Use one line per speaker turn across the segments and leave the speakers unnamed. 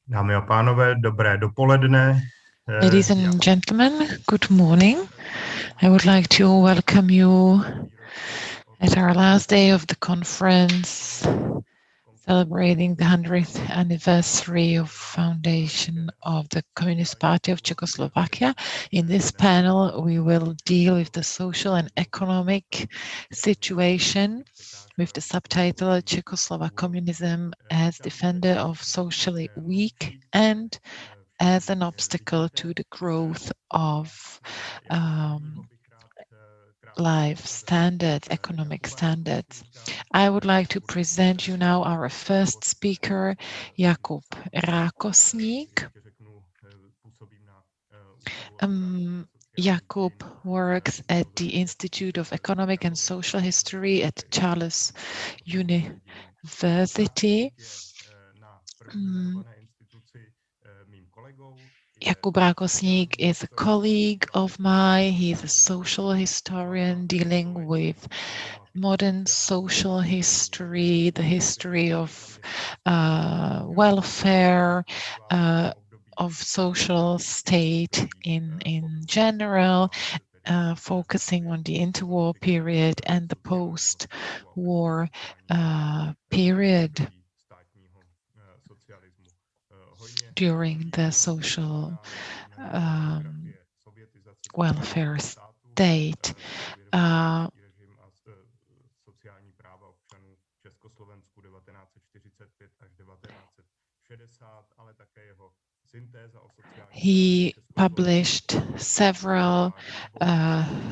Dámy a pánové, dobré dopoledne.
Ladies and gentlemen, good morning. I would like to welcome you at our last day of the conference, celebrating the 100th anniversary of foundation of the Communist Party of Czechoslovakia. In this panel, we will deal with the social and economic situation with the subtitle Czechoslovak Communism as Defender of Socially Weak and as an obstacle to the growth of life standards, economic standards. I would like to present you now our first speaker, Jakub Rákosník. Jakub works at the Institute of Economic and Social History at Charles University. Jakub Rákosník is a colleague of mine. He's a social historian dealing with modern social history, the history of welfare, of social state in general, focusing on the interwar period and the post-war period during the social welfare state. He published several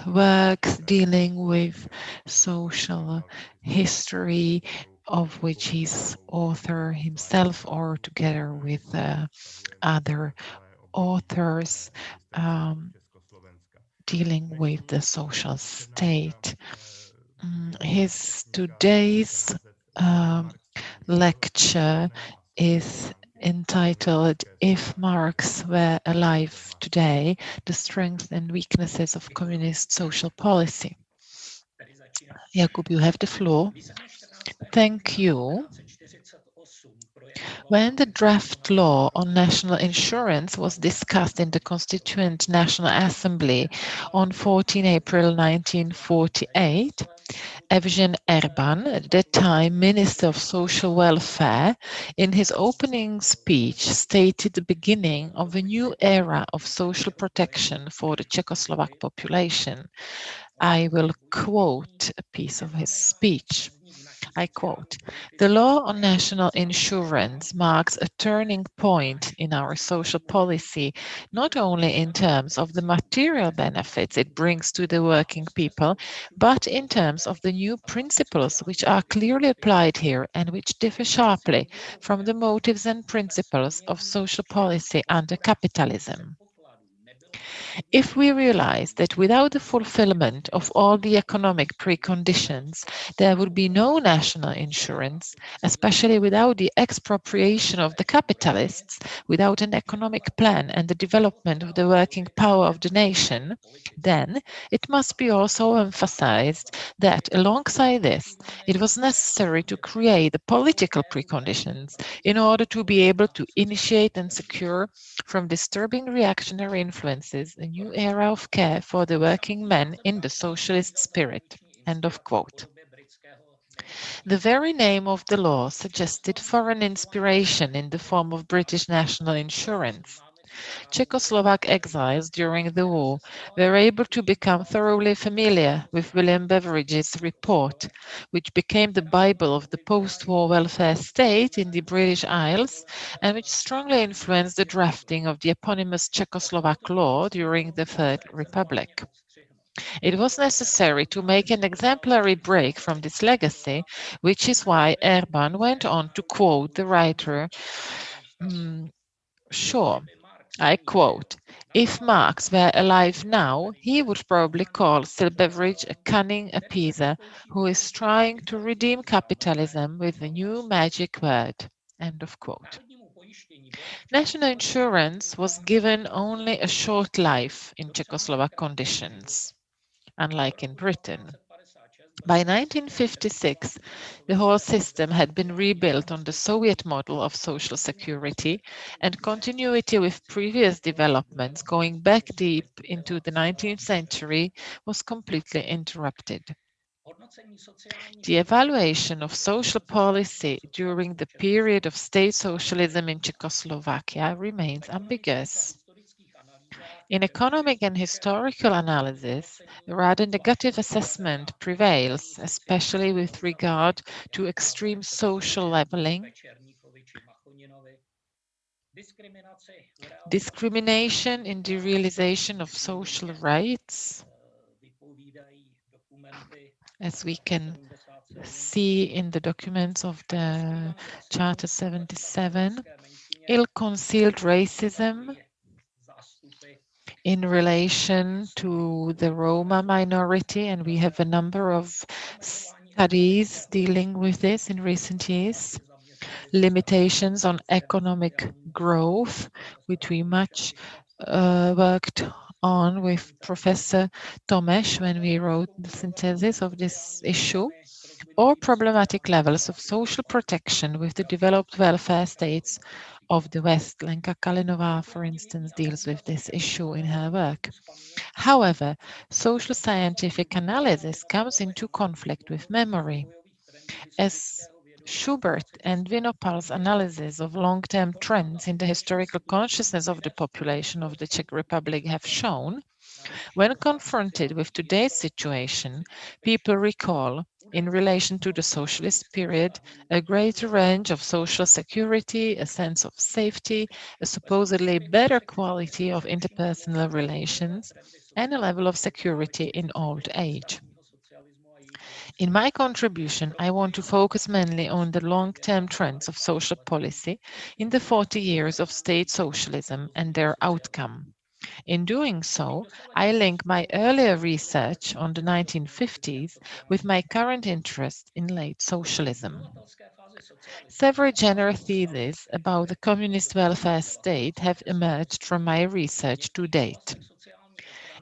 works dealing with social history, of which he's author himself or together with other authors dealing with the social state. His today's lecture is entitled If Marx Were Alive Today, the Strengths and Weaknesses of Communist Social Policy. Jakub, you have the floor. Thank you. When the draft law on national insurance was discussed in the Constituent National Assembly on 14 April 1948, Evgen Erban, at that time Minister of Social Welfare, in his opening speech stated the beginning of a new era of social protection for the Czechoslovak population. I will quote a piece of his speech. I quote, "The law on national insurance marks a turning point in our social policy, not only in terms of the material benefits it brings to the working people, but in terms of the new principles which are clearly applied here and which differ sharply from the motives and principles of social policy under capitalism. If we realize that without the fulfillment of all the economic preconditions, there would be no national insurance, especially without the expropriation of the capitalists, without an economic plan and the development of the working power of the nation, then it must be also emphasized that alongside this, it was necessary to create the political preconditions in order to be able to initiate and secure from disturbing reactionary influences a new era of care for the working man in the socialist spirit." End of quote. The very name of the law suggested foreign inspiration in the form of British national insurance. Czechoslovak exiles during the war were able to become thoroughly familiar with William Beveridge's report, which became the Bible of the post-war welfare state in the British Isles and which strongly influenced the drafting of the eponymous Czechoslovak law during the Third Republic. It was necessary to make an exemplary break from this legacy, which is why Erban went on to quote the writer Shaw. I quote, "If Marx were alive now, he would probably call still Beveridge a cunning appeaser who is trying to redeem capitalism with a new magic word." End of quote. National insurance was given only a short life in Czechoslovak conditions, unlike in Britain. By 1956, the whole system had been rebuilt on the Soviet model of social security, and continuity with previous developments going back deep into the 19th century was completely interrupted. The evaluation of social policy during the period of state socialism in Czechoslovakia remains ambiguous. In economic and historical analysis, a rather negative assessment prevails, especially with regard to extreme social leveling, discrimination in the realization of social rights, as we can see in the documents of the Charter 77, ill-concealed racism in relation to the Roma minority, and we have a number of studies dealing with this in recent years. Limitations on economic growth, which we much worked on with Professor Tomesh when we wrote the synthesis of this issue, or problematic levels of social protection with the developed welfare states of the West. Lenka Kalinova, for instance, deals with this issue in her work. However, social scientific analysis comes into conflict with memory. As Schubert and Vinopal's analysis of long-term trends in the historical consciousness of the population of the Czech Republic have shown, when confronted with today's situation, people recall, in relation to the socialist period, a greater range of social security, a sense of safety, a supposedly better quality of interpersonal relations, and a level of security in old age. In my contribution, I want to focus mainly on the long-term trends of social policy in the 40 years of state socialism and their outcome. In doing so, I link my earlier research on the 1950s with my current interest in late socialism. Several general theses about the communist welfare state have emerged from my research to date.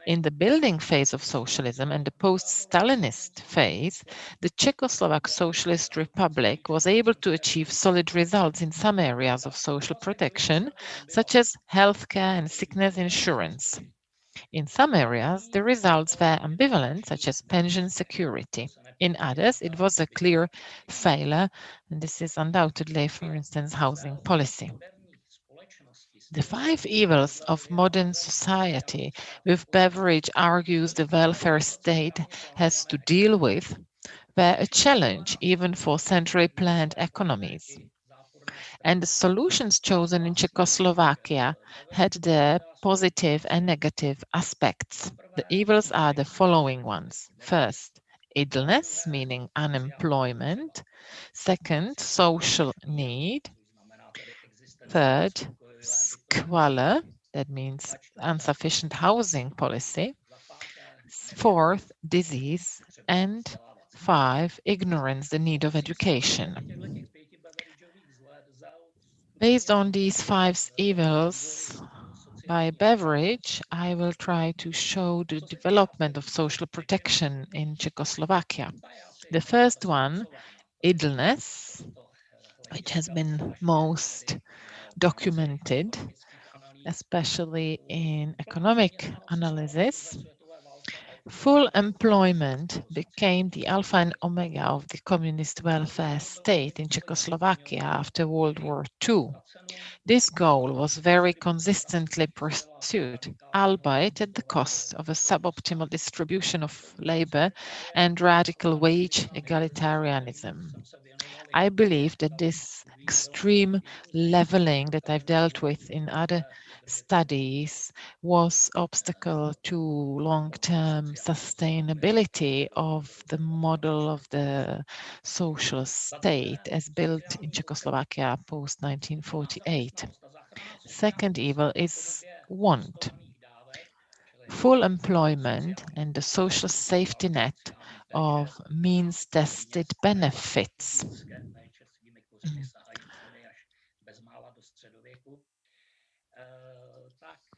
In the building phase of socialism and the post-Stalinist phase, the Czechoslovak Socialist Republic was able to achieve solid results in some areas of social protection, such as healthcare and sickness insurance. In some areas, the results were ambivalent, such as pension security. In others, it was a clear failure, and this is undoubtedly, for instance, housing policy. The five evils of modern society, with Beveridge argues the welfare state has to deal with, were a challenge even for centrally planned economies. And the solutions chosen in Czechoslovakia had their positive and negative aspects. The evils are the following ones. First, idleness, meaning unemployment. Second, social need. Third, squalor, that means insufficient housing policy. Fourth, disease. And five, ignorance, the need of education. Based on these five evils by Beveridge, I will try to show the development of social protection in Czechoslovakia. The first one, idleness, which has been most documented, especially in economic analysis. Full employment became the alpha and omega of the communist welfare state in Czechoslovakia after World War II. This goal was very consistently pursued, albeit at the cost of a suboptimal distribution of labor and radical wage egalitarianism. I believe that this extreme leveling that I've dealt with in other studies was obstacle to long-term sustainability of the model of the social state as built in Czechoslovakia post-1948. Second evil is want. Full employment and the social safety net of means-tested benefits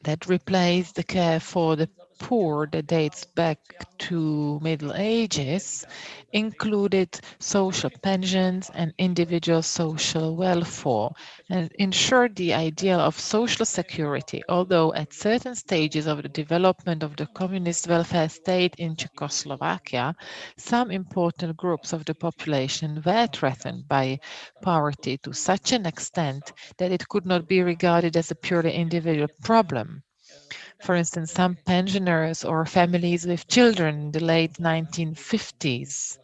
that replace the care for the poor that dates back to Middle Ages included social pensions and individual social welfare and ensured the ideal of social security, although at certain stages of the development of the communist welfare state in Czechoslovakia, some important groups of the population were threatened by poverty to such an extent that it could not be regarded as a purely individual problem. For instance, some pensioners or families with children in the late 1950s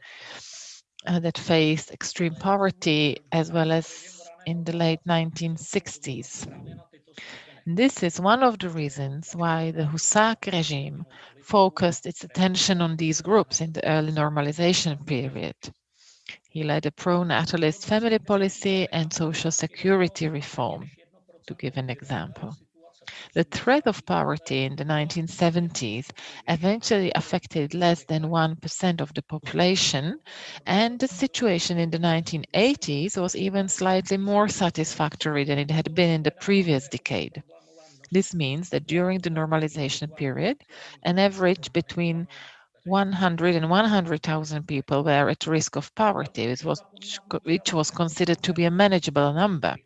that faced extreme poverty, as well as in the late 1960s. This is one of the reasons why the Husak regime focused its attention on these groups in the early normalization period. He led a pro-natalist family policy and social security reform, to give an example. The threat of poverty in the 1970s eventually affected less than 1% of the population, and the situation in the 1980s was even slightly more satisfactory than it had been in the previous decade. This means that during the normalization period, an average between 100 and 100,000 people were at risk of poverty, which was considered to be a manageable number,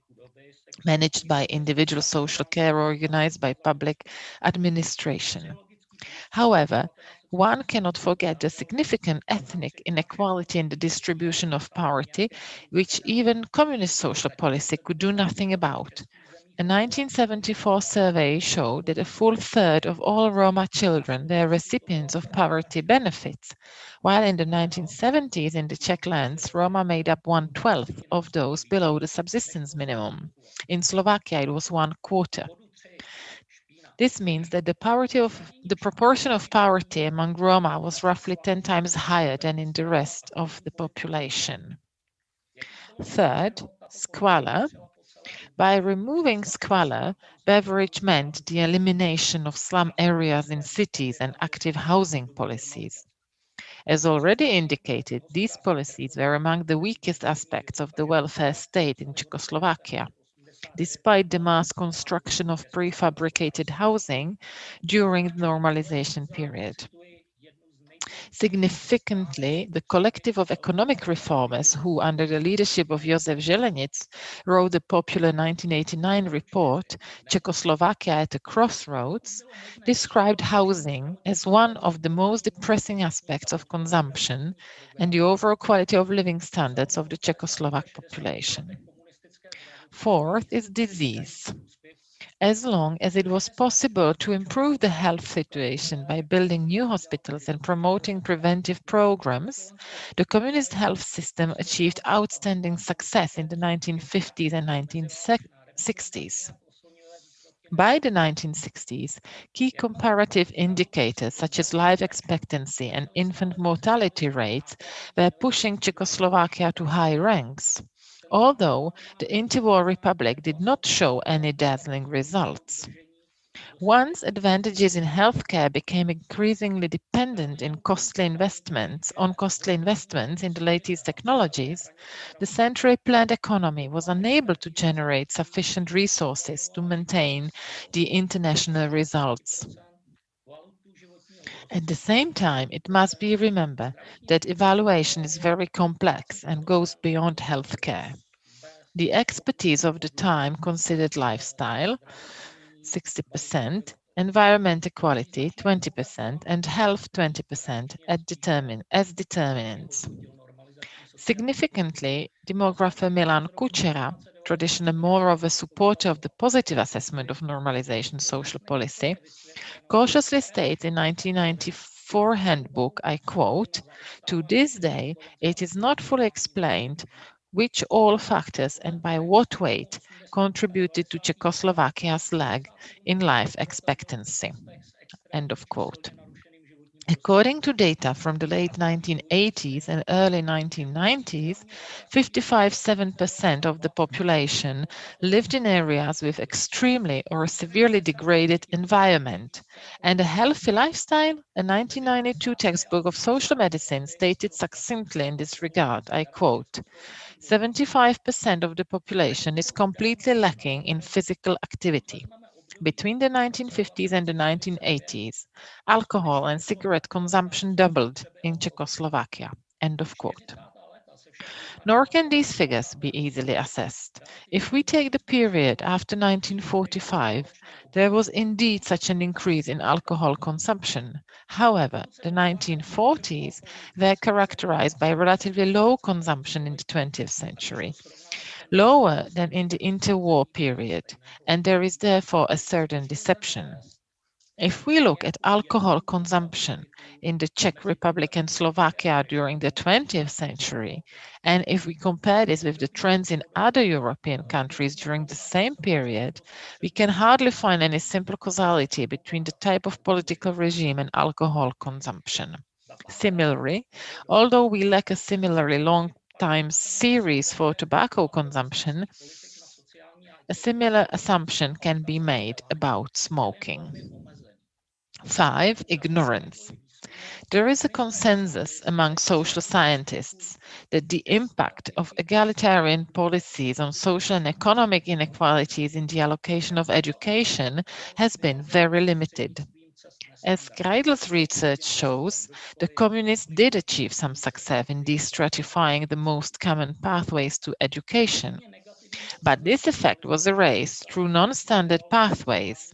managed by individual social care organized by public administration. However, one cannot forget the significant ethnic inequality in the distribution of poverty, which even communist social policy could do nothing about. A 1974 survey showed that a full third of all Roma children were recipients of poverty benefits, while in the 1970s in the Czech lands, Roma made up 1/12 of those below the subsistence minimum. In Slovakia, it was 1/4. This means that the proportion of poverty among Roma was roughly 10 times higher than in the rest of the population. Third, squalor. By removing squalor, Beveridge meant the elimination of slum areas in cities and active housing policies. As already indicated, these policies were among the weakest aspects of the welfare state in Czechoslovakia, despite the mass construction of prefabricated housing during the normalization period. Significantly, the collective of economic reformers who, under the leadership of Josef Zelenitz, wrote the popular 1989 report, Czechoslovakia at a Crossroads, described housing as one of the most depressing aspects of consumption and the overall quality of living standards of the Czechoslovak population. Fourth is disease. As long as it was possible to improve the health situation by building new hospitals and promoting preventive programs, the communist health system achieved outstanding success in the 1950s and 1960s. By the 1960s, key comparative indicators such as life expectancy and infant mortality rates were pushing Czechoslovakia to high ranks, although the interwar republic did not show any dazzling results. Once advantages in healthcare became increasingly dependent on costly investments in the latest technologies, the centrally planned economy was unable to generate sufficient resources to maintain the international results. At the same time, it must be remembered that evaluation is very complex and goes beyond healthcare. The expertise of the time considered lifestyle, 60%, environment equality, 20%, and health, 20%, as determinants. Significantly, demographer Milan Kučera, traditionally more of a supporter of the positive assessment of normalization social policy, cautiously states in 1994 handbook, I quote, "To this day, it is not fully explained which all factors and by what weight contributed to Czechoslovakia's lag in life expectancy." End of quote. According to data from the late 1980s and early 1990s, 55.7% of the population lived in areas with extremely or severely degraded environment. And a healthy lifestyle, a 1992 textbook of social medicine stated succinctly in this regard, I quote, 75% of the population is completely lacking in physical activity. Between the 1950s and the 1980s, alcohol and cigarette consumption doubled in Czechoslovakia. End of quote. Nor can these figures be easily assessed. If we take the period after 1945, there was indeed such an increase in alcohol consumption. However, the 1940s were characterized by relatively low consumption in the 20th century, lower than in the interwar period, and there is therefore a certain deception. If we look at alcohol consumption in the Czech Republic and Slovakia during the 20th century, and if we compare this with the trends in other European countries during the same period, we can hardly find any simple causality between the type of political regime and alcohol consumption. Similarly, although we lack a similarly long time series for tobacco consumption, a similar assumption can be made about smoking. 5. Ignorance. There is a consensus among social scientists that the impact of egalitarian policies on social and economic inequalities in the allocation of education has been very limited. As Greidel's research shows, the communists did achieve some success in destratifying the most common pathways to education, but this effect was erased through non-standard pathways,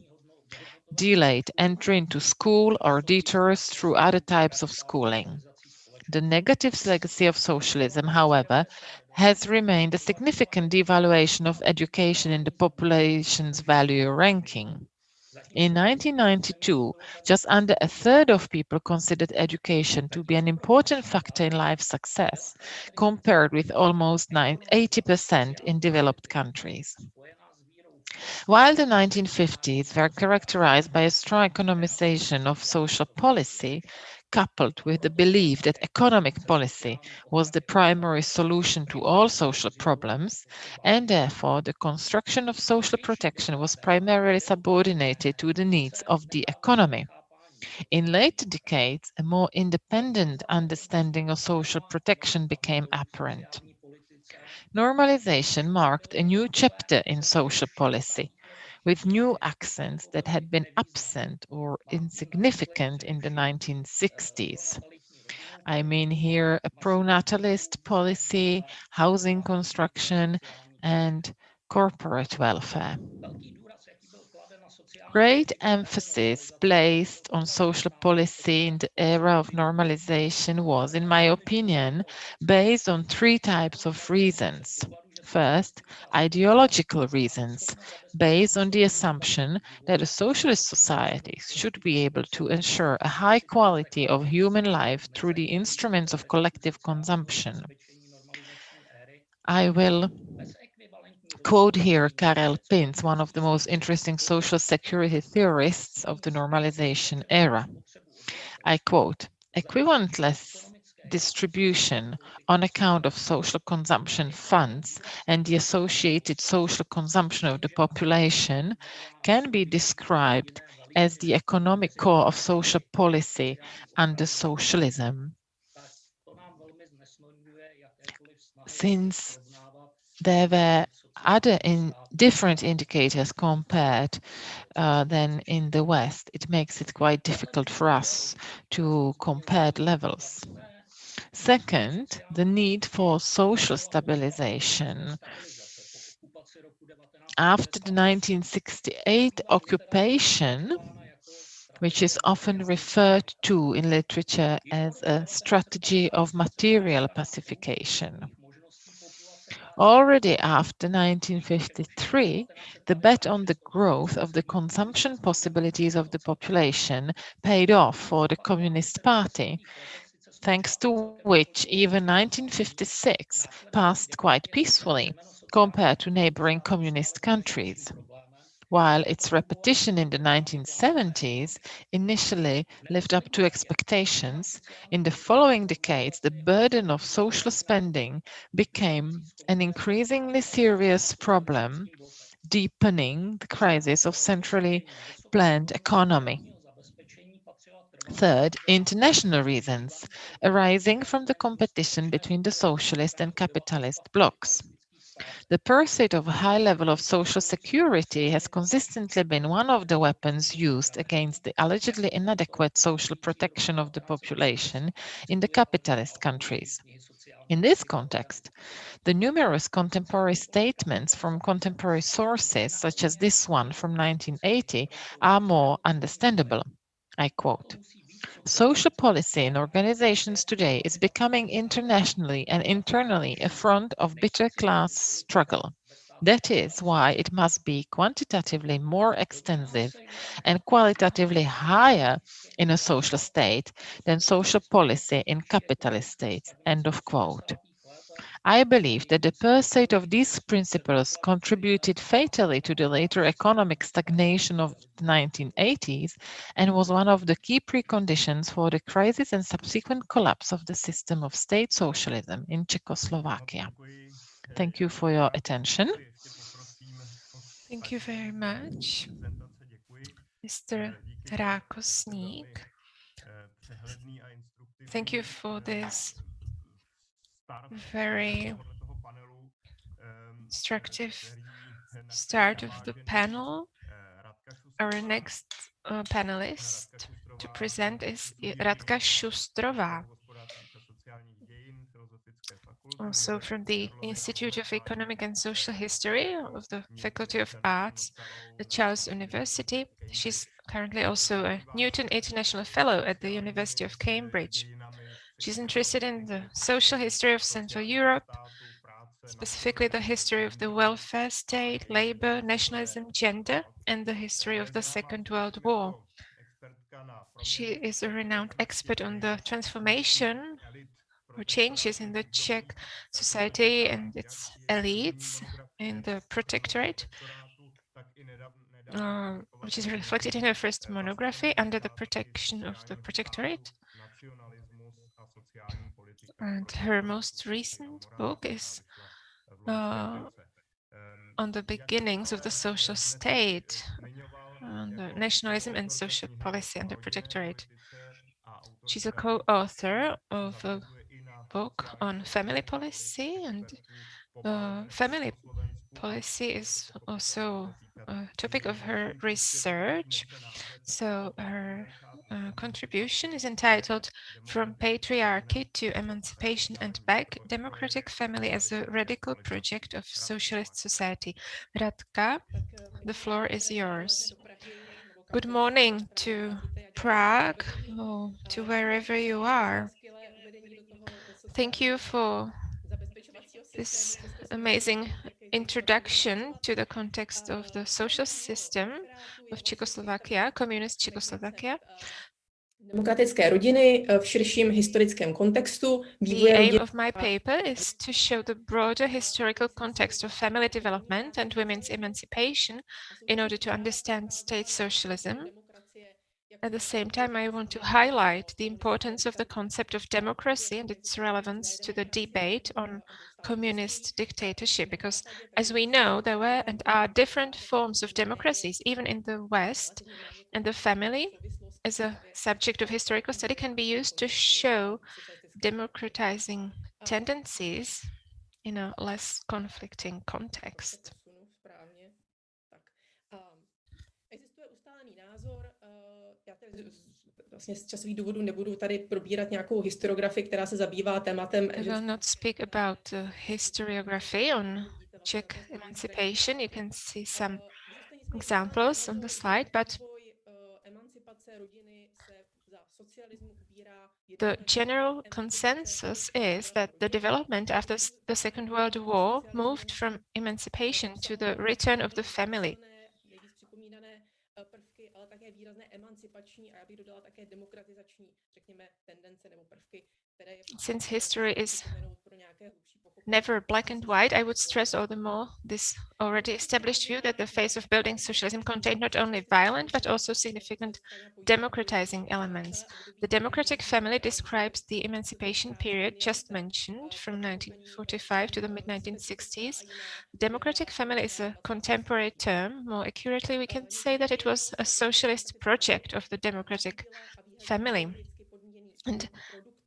delayed entry into school, or detours through other types of schooling. The negative legacy of socialism, however, has remained a significant devaluation of education in the population's value ranking. In 1992, just under a third of people considered education to be an important factor in life success, compared with almost 80% in developed countries. While the 1950s were characterized by a strong economization of social policy, coupled with the belief that economic policy was the primary solution to all social problems, and therefore the construction of social protection was primarily subordinated to the needs of the economy. In later decades, a more independent understanding of social protection became apparent. Normalization marked a new chapter in social policy, with new accents that had been absent or insignificant in the 1960s. I mean here a pro-natalist policy, housing construction, and corporate welfare. Great emphasis placed on social policy in the era of normalization was, in my opinion, based on three types of reasons. First, ideological reasons, based on the assumption that a socialist society should be able to ensure a high quality of human life through the instruments of collective consumption. I will quote here Karel Pins, one of the most interesting social security theorists of the normalization era. I quote, equivalentless distribution on account of social consumption funds and the associated social consumption of the population can be described as the economic core of social policy under socialism. Since there were other different indicators compared than in the West, it makes it quite difficult for us to compare levels. Second, the need for social stabilization. After the 1968 occupation, which is often referred to in literature as a strategy of material pacification. Already after 1953, the bet on the growth of the consumption possibilities of the population paid off for the Communist Party, thanks to which even 1956 passed quite peacefully compared to neighboring communist countries, while its repetition in the 1970s initially lived up to expectations. In the following decades, the burden of social spending became an increasingly serious problem, deepening the crisis of centrally planned economy. Third, international reasons arising from the competition between the socialist and capitalist blocs. The pursuit of a high level of social security has consistently been one of the weapons used against the allegedly inadequate social protection of the population in the capitalist countries. In this context, the numerous contemporary statements from contemporary sources, such as this one from 1980, are more understandable. I quote, "Social policy in organizations today is becoming internationally and internally a front of bitter class struggle. That is why it must be quantitatively more extensive and qualitatively higher in a social state than social policy in capitalist states." End of quote. I believe that the pursuit of these principles contributed fatally to the later economic stagnation of the 1980s and was one of the key preconditions for the crisis and subsequent collapse of the system of state socialism in Czechoslovakia. Thank you for your attention.
Thank you very much, Mr. Rákosník. Thank you for this very instructive start of the panel. Our next panelist to present is Radka Shustrova, also from the Institute of Economic and Social History of the Faculty of Arts at Charles University. She's currently also a Newton International Fellow at the University of Cambridge. She's interested in the social history of Central Europe, specifically the history of the welfare state, labor, nationalism, gender, and the history of the Second World War. She is a renowned expert on the transformation or changes in the Czech society and its elites in the protectorate, which is reflected in her first monography, Under the Protection of the Protectorate. And her most recent book is On the Beginnings of the Social State, on the Nationalism and Social Policy under Protectorate. She's a co-author of a book on family policy, and family policy is also a topic of her research. So her contribution is entitled From Patriarchy to Emancipation and Back, Democratic Family as a Radical Project of Socialist Society. Radka, the floor is yours. Good morning to Prague or to wherever you are. Thank you for this amazing introduction to the context of the social system of Czechoslovakia, communist Czechoslovakia.
Demokratické rodiny v širším historickém kontextu.
The aim of my paper is to show the broader historical context of family development and women's emancipation in order to understand state socialism. At the same time, I want to highlight the importance of the concept of democracy and its relevance to the debate on communist dictatorship, because as we know, there were and are different forms of democracies, even in the West, and the family as a subject of historical study can be used to show democratizing tendencies in a less conflicting context.
Vlastně z časových důvodů nebudu tady probírat nějakou historiografii, která se zabývá tématem.
I will not speak about the historiography on Czech emancipation. You can see some examples on the slide, but the general consensus is that the development after the Second World War moved from emancipation to the return of the family. Since history is never black and white, I would stress all the more this already established view that the phase of building socialism contained not only violent but also significant democratizing elements. The democratic family describes the emancipation period just mentioned from 1945 to the mid-1960s. Democratic family is a contemporary term. More accurately, we can say that it was a socialist project of the democratic family. And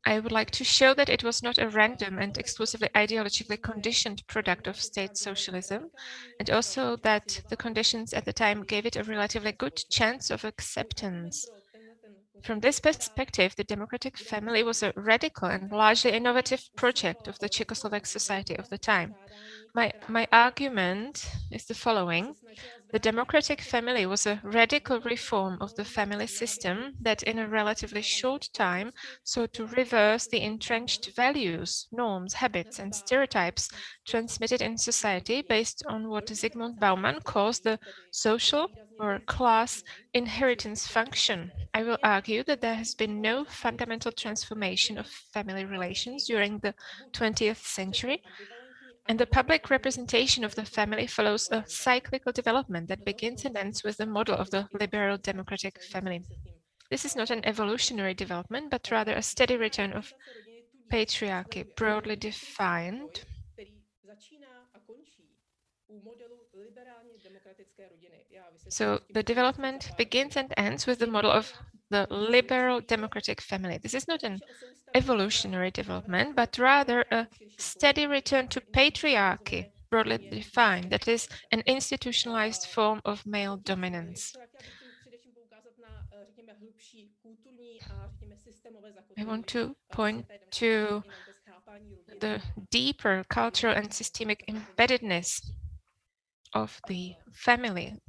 I would like to show that it was not a random and exclusively ideologically conditioned product of state socialism, and also that the conditions at the time gave it a relatively good chance of acceptance. From this perspective, the democratic family was a radical and largely innovative project of the Czechoslovak society of the time. My argument is the following. The democratic family was a radical reform of the family system that in a relatively short time sought to reverse the entrenched values, norms, habits, and stereotypes transmitted in society based on what Zygmunt Bauman calls the social or class inheritance function. I will argue that there has been no fundamental transformation of family relations during the 20th century, and the public representation of the family follows a cyclical development that begins and ends with the model of the liberal democratic family. This is not an evolutionary development, but rather a steady return of patriarchy, broadly defined. So the development begins and ends with the model of the liberal democratic family. This is not an evolutionary development, but rather a steady return to patriarchy, broadly defined, that is, an institutionalized form of male dominance. I want to point to the deeper cultural and systemic embeddedness of the family.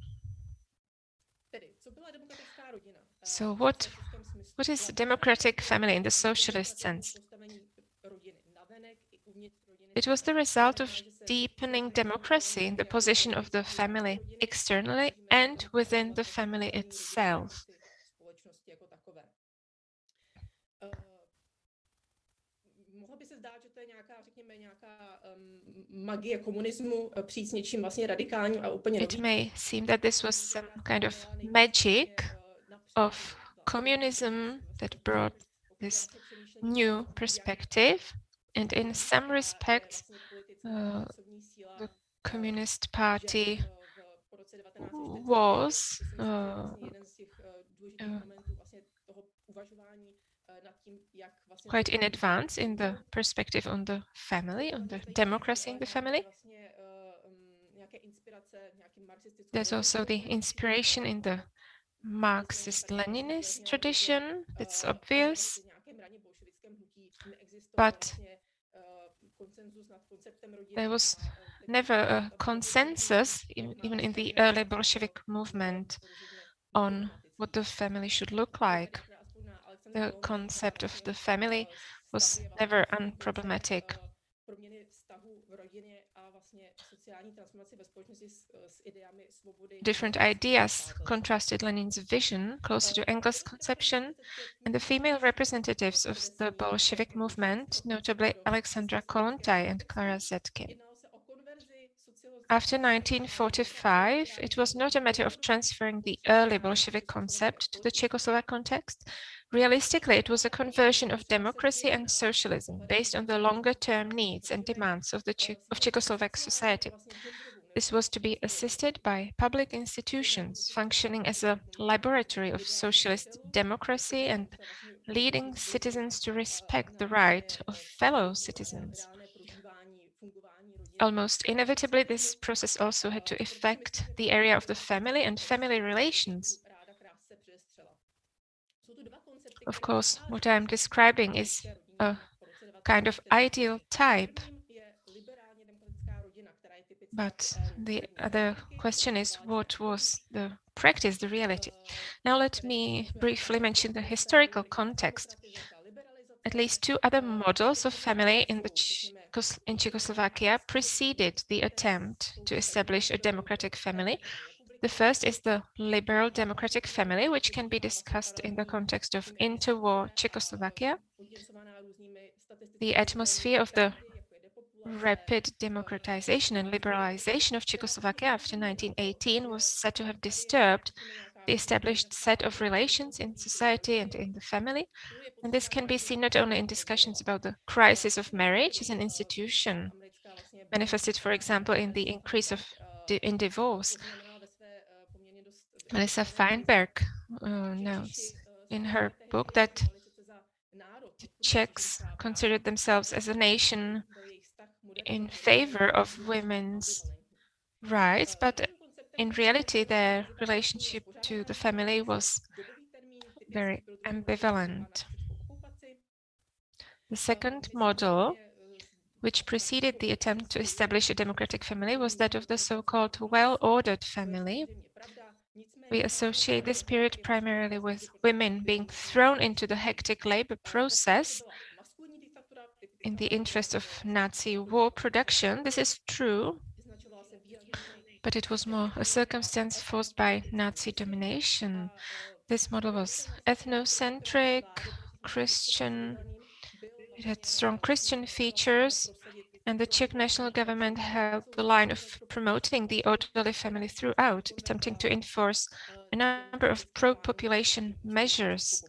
So what is a democratic family in the socialist sense? It was the result of deepening democracy in the position of the family externally and within the family itself.
Mohlo by se zdát, že to je nějaká, řekněme, nějaká magie komunismu přijít s něčím vlastně radikálním a úplně novým.
It may seem that this was some kind of magic of communism that brought this new perspective, and in some respects, the Communist Party was quite in advance in the perspective on the family, on the democracy in the family. There's also the inspiration in the Marxist-Leninist tradition, that's obvious, but there was never a consensus, even in the early Bolshevik movement, on what the family should look like. The concept of the family was never unproblematic. Different ideas contrasted Lenin's vision closer to Engels' conception, and the female representatives of the Bolshevik movement, notably Alexandra Kollontai and Clara Zetkin. After 1945, it was not a matter of transferring the early Bolshevik concept to the Czechoslovak context. Realistically, it was a conversion of democracy and socialism based on the longer-term needs and demands of Czechoslovak society. This was to be assisted by public institutions functioning as a laboratory of socialist democracy and leading citizens to respect the right of fellow citizens. Almost inevitably, this process also had to affect the area of the family and family relations. Of course, what I'm describing is a kind of ideal type. But the other question is, what was the practice, the reality? Now let me briefly mention the historical context. At least two other models of family in Czechoslovakia preceded the attempt to establish a democratic family. The first is the liberal democratic family, which can be discussed in the context of interwar Czechoslovakia. The atmosphere of the rapid democratization and liberalization of Czechoslovakia after 1918 was said to have disturbed the established set of relations in society and in the family. And this can be seen not only in discussions about the crisis of marriage as an institution, manifested, for example, in the increase of in divorce. Melissa Feinberg notes in her book that the Czechs considered themselves as a nation in favor of women's rights, but in reality, their relationship to the family was very ambivalent. The second model, which preceded the attempt to establish a democratic family, was that of the so-called well-ordered family. We associate this period primarily with women being thrown into the hectic labor process in the interest of Nazi war production. This is true, but it was more a circumstance forced by Nazi domination. This model was ethnocentric, Christian. It had strong Christian features, and the Czech national government held the line of promoting the orderly family throughout, attempting to enforce a number of pro-population measures.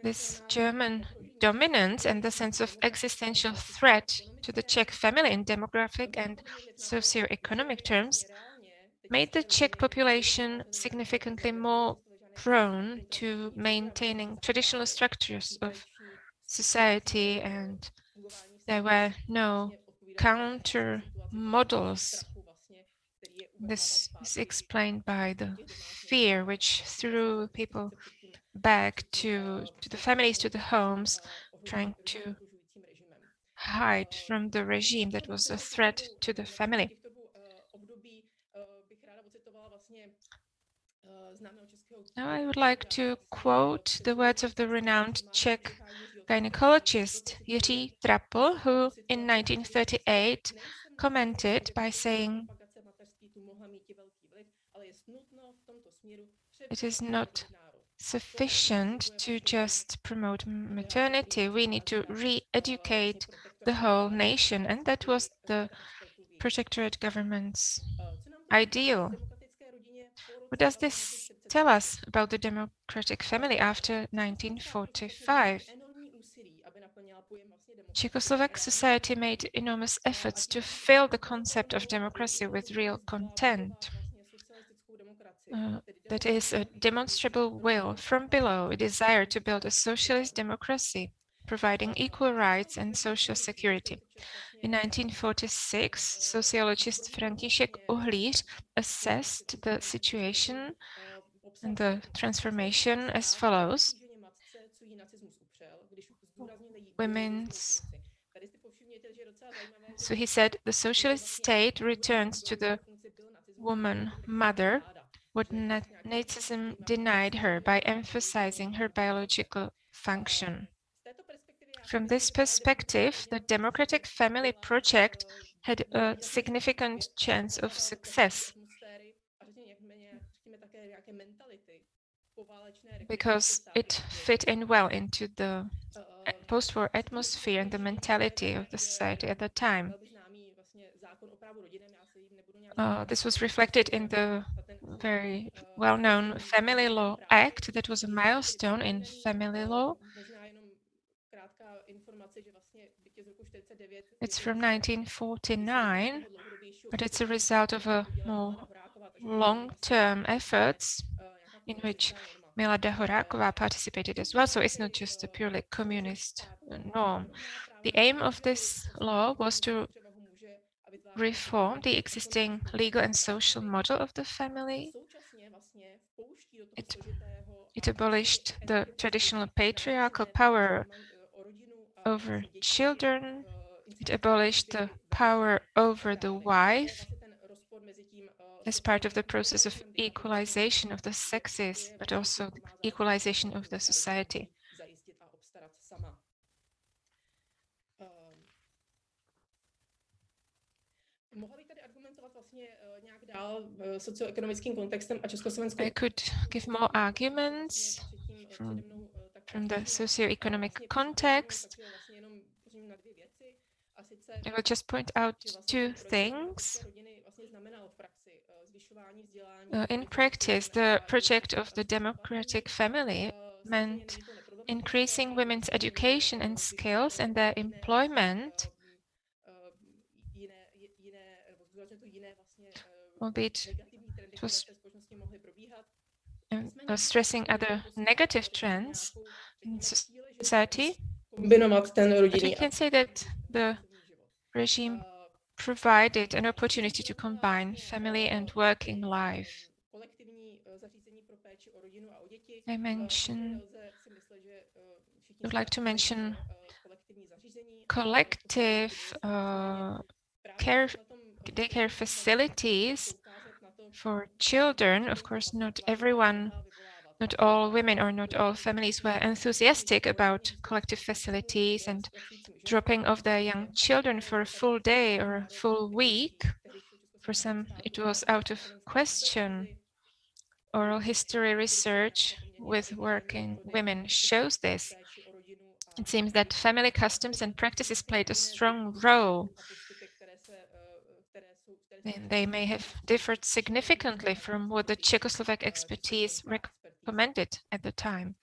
This German dominance and the sense of existential threat to the Czech family in demographic and socio-economic terms made the Czech population significantly more prone to maintaining traditional structures of society, and there were no counter models. This is explained by the fear which threw people back to the families, to the homes, trying to hide from the regime that was a threat to the family. Now I would like to quote the words of the renowned Czech gynecologist Jiří Trapl, who in 1938 commented by saying, "It is not sufficient to just promote maternity. We need to re-educate the whole nation." And that was the protectorate government's ideal. What does this tell us about the democratic family after 1945? Czechoslovak society made enormous efforts to fill the concept of democracy with real content. That is a demonstrable will from below, a desire to build a socialist democracy, providing equal rights and social security. In 1946, sociologist František Uhlíř assessed the situation and the transformation as follows. So he said, the socialist state returns to the woman mother what Nazism denied her by emphasizing her biological function. From this perspective, the democratic family project had a significant chance of success because it fit in well into the post-war atmosphere and the mentality of the society at the time. This was reflected in the very well-known Family Law Act that was a milestone in family law. It's from 1949, but it's a result of a more long-term efforts in which Milada Horáková participated as well, so it's not just a purely communist norm. The aim of this law was to reform the existing legal and social model of the family. It abolished the traditional patriarchal power over children. It abolished the power over the wife as part of the process of equalization of the sexes, but also equalization of the society. I could give more arguments from the socio-economic context. I will just point out two things. In practice, the project of the democratic family meant increasing women's education and skills and their employment, albeit it was stressing other negative trends in society,
kombinovat ten
but we
rodinný
can say that the regime provided an opportunity to combine family and working life. I would like to mention collective daycare facilities for children. Of course, not all women or not all families were enthusiastic about collective facilities and dropping off their young children for a full day or a full week. For some, it was out of question. Oral history research with working women shows this. It seems that family customs and practices played a strong role. And they may have differed significantly from what the Czechoslovak expertise recommended at the time.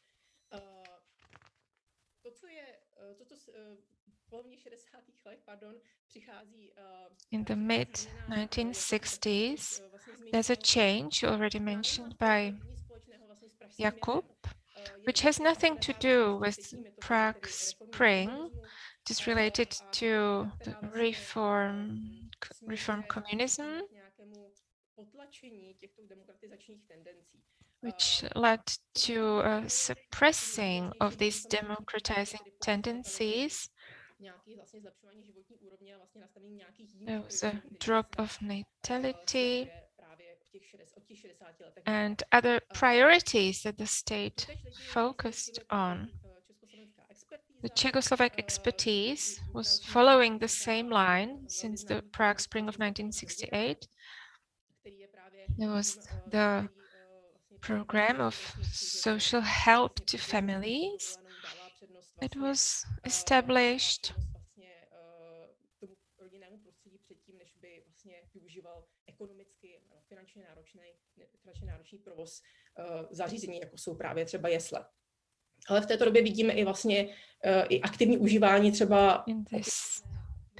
In the mid-1960s, there's a change already mentioned by Jakub, which has nothing to do with Prague Spring. It is related to the reform communism, which led to a suppressing of these democratizing tendencies. There was a drop of natality and other priorities that the state focused on. The Czechoslovak expertise was following the same line since the Prague Spring of 1968. There was the program of social help to families. It was established
zařízení, jako jsou právě třeba jesle. Ale v této době vidíme i vlastně i aktivní užívání třeba
in this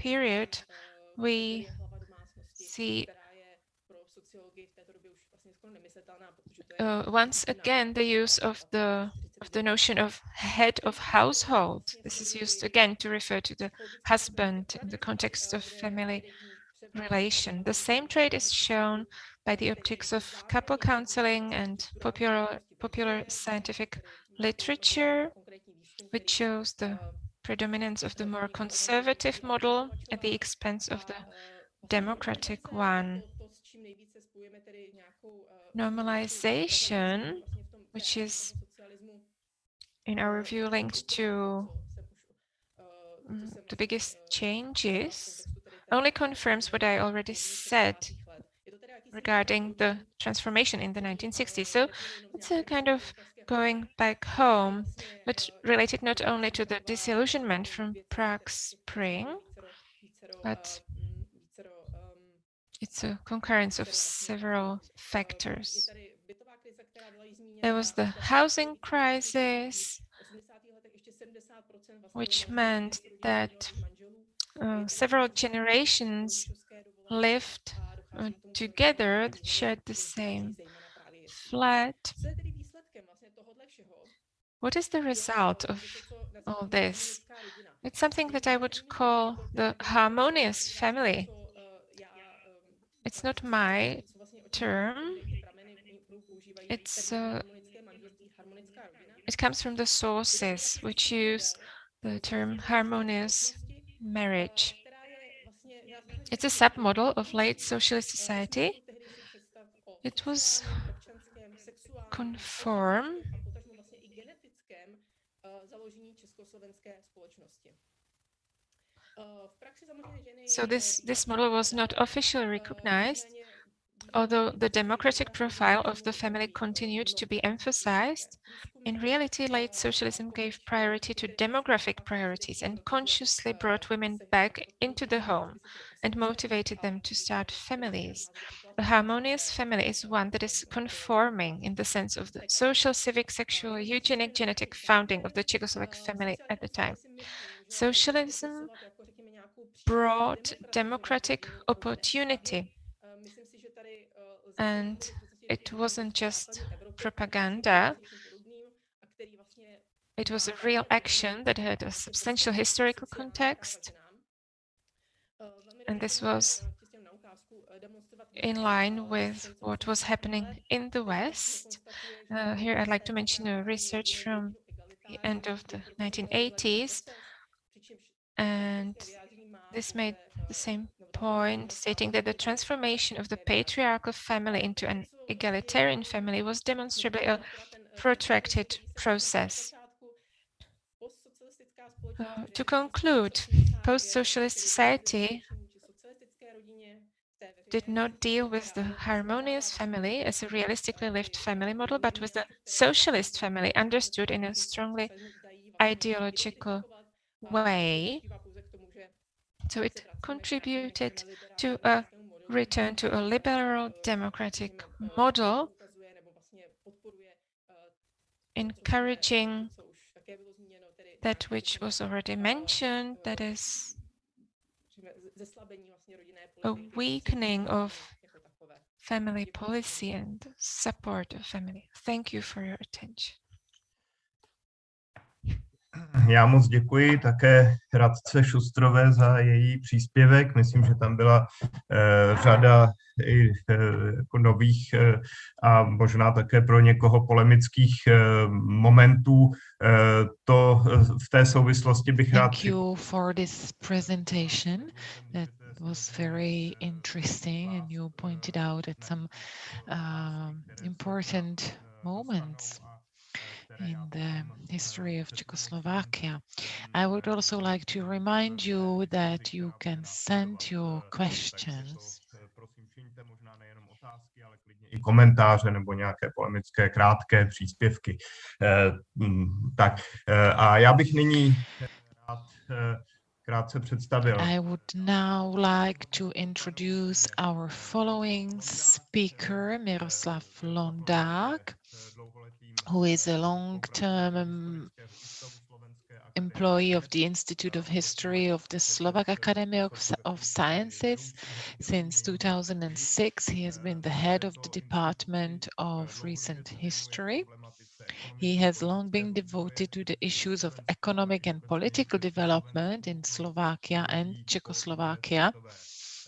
period we see once again the use of the notion of head of household. This is used again to refer to the husband in the context of family relation. The same trait is shown by the optics of couple counseling and popular scientific literature, which shows the predominance of the more conservative model at the expense of the democratic one. Normalization, which is in our view linked to the biggest changes, only confirms what I already said regarding the transformation in the 1960s. So it's a kind of going back home, but related not only to the disillusionment from Prague Spring, but it's a concurrence of several factors. There was the housing crisis, which meant that several generations lived together, shared the same flat. What is the result of all this? It's something that I would call the harmonious family. It's not my term. It comes from the sources which use the term harmonious marriage. It's a submodel of late socialist society. It was conform so this model was not officially recognized, although the democratic profile of the family continued to be emphasized. In reality, late socialism gave priority to demographic priorities and consciously brought women back into the home and motivated them to start families. The harmonious family is one that is conforming in the sense of the social, civic, sexual, eugenic, genetic founding of the Czechoslovak family at the time. Socialism brought democratic opportunity, and it wasn't just propaganda. It was a real action that had a substantial historical context, and this was in line with what was happening in the West. Here I'd like to mention a research from the end of the 1980s, and this made the same point, stating that the transformation of the patriarchal family into an egalitarian family was demonstrably a protracted process. To conclude, post-socialist society did not deal with the harmonious family as a realistically lived family model, but with the socialist family understood in a strongly ideological way. So it contributed to a return to a liberal democratic model, encouraging that which was already mentioned, that is a weakening of family policy and support of family. Thank you for your attention.
Já moc děkuji také Radce Shustrové za její příspěvek. Myslím, že tam byla řada i jako nových a možná také pro někoho polemických momentů. To v té souvislosti bych rád...
Thank you for this presentation. That was very interesting, and you pointed out at some important moments in the history of Czechoslovakia. I would also like to remind you that you can send your questions.
I komentáře nebo nějaké polemické krátké příspěvky. Tak a já bych nyní rád krátce představil.
I would now like to introduce our following speaker, Miroslav Vlondag, who is a long-term employee of the Institute of History of the Slovak Academy of Sciences. Since 2006, he has been the head of the Department of Recent History. He has long been devoted to the issues of economic and political development in Slovakia and Czechoslovakia.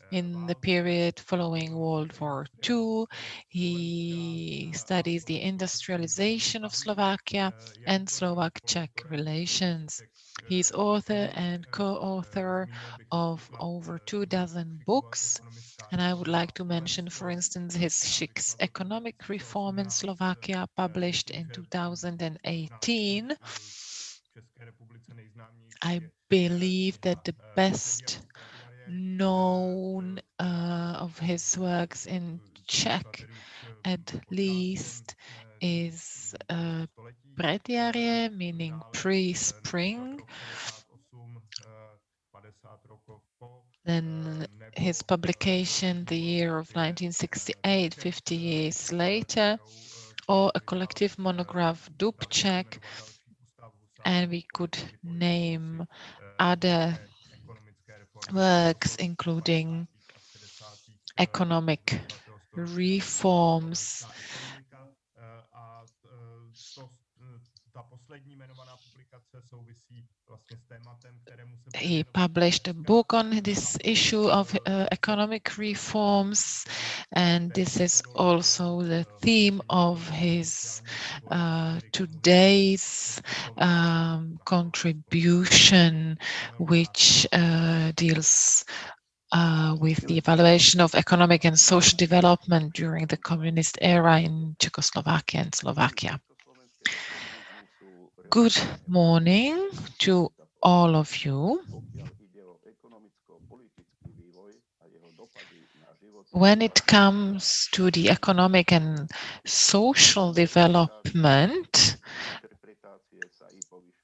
In the period following World War II, he studies the industrialization of Slovakia and Slovak-Czech relations. He is author and co-author of over 24 books, and I would like to mention, for instance, his sixth economic reform in Slovakia, published in 2018. I believe that the best known of his works in Czech, at least, is Patriarchy, meaning pre-spring. Then his publication, the year of 1968, 50 years later, or a collective monograph, Dubček, and we could name other works, including economic reforms. He published a book on this issue of economic reforms, and this is also the theme of his today's contribution, which deals with the evaluation of economic and social development during the communist era in Czechoslovakia and Slovakia. Good morning to all of you. When it comes to the economic and social development,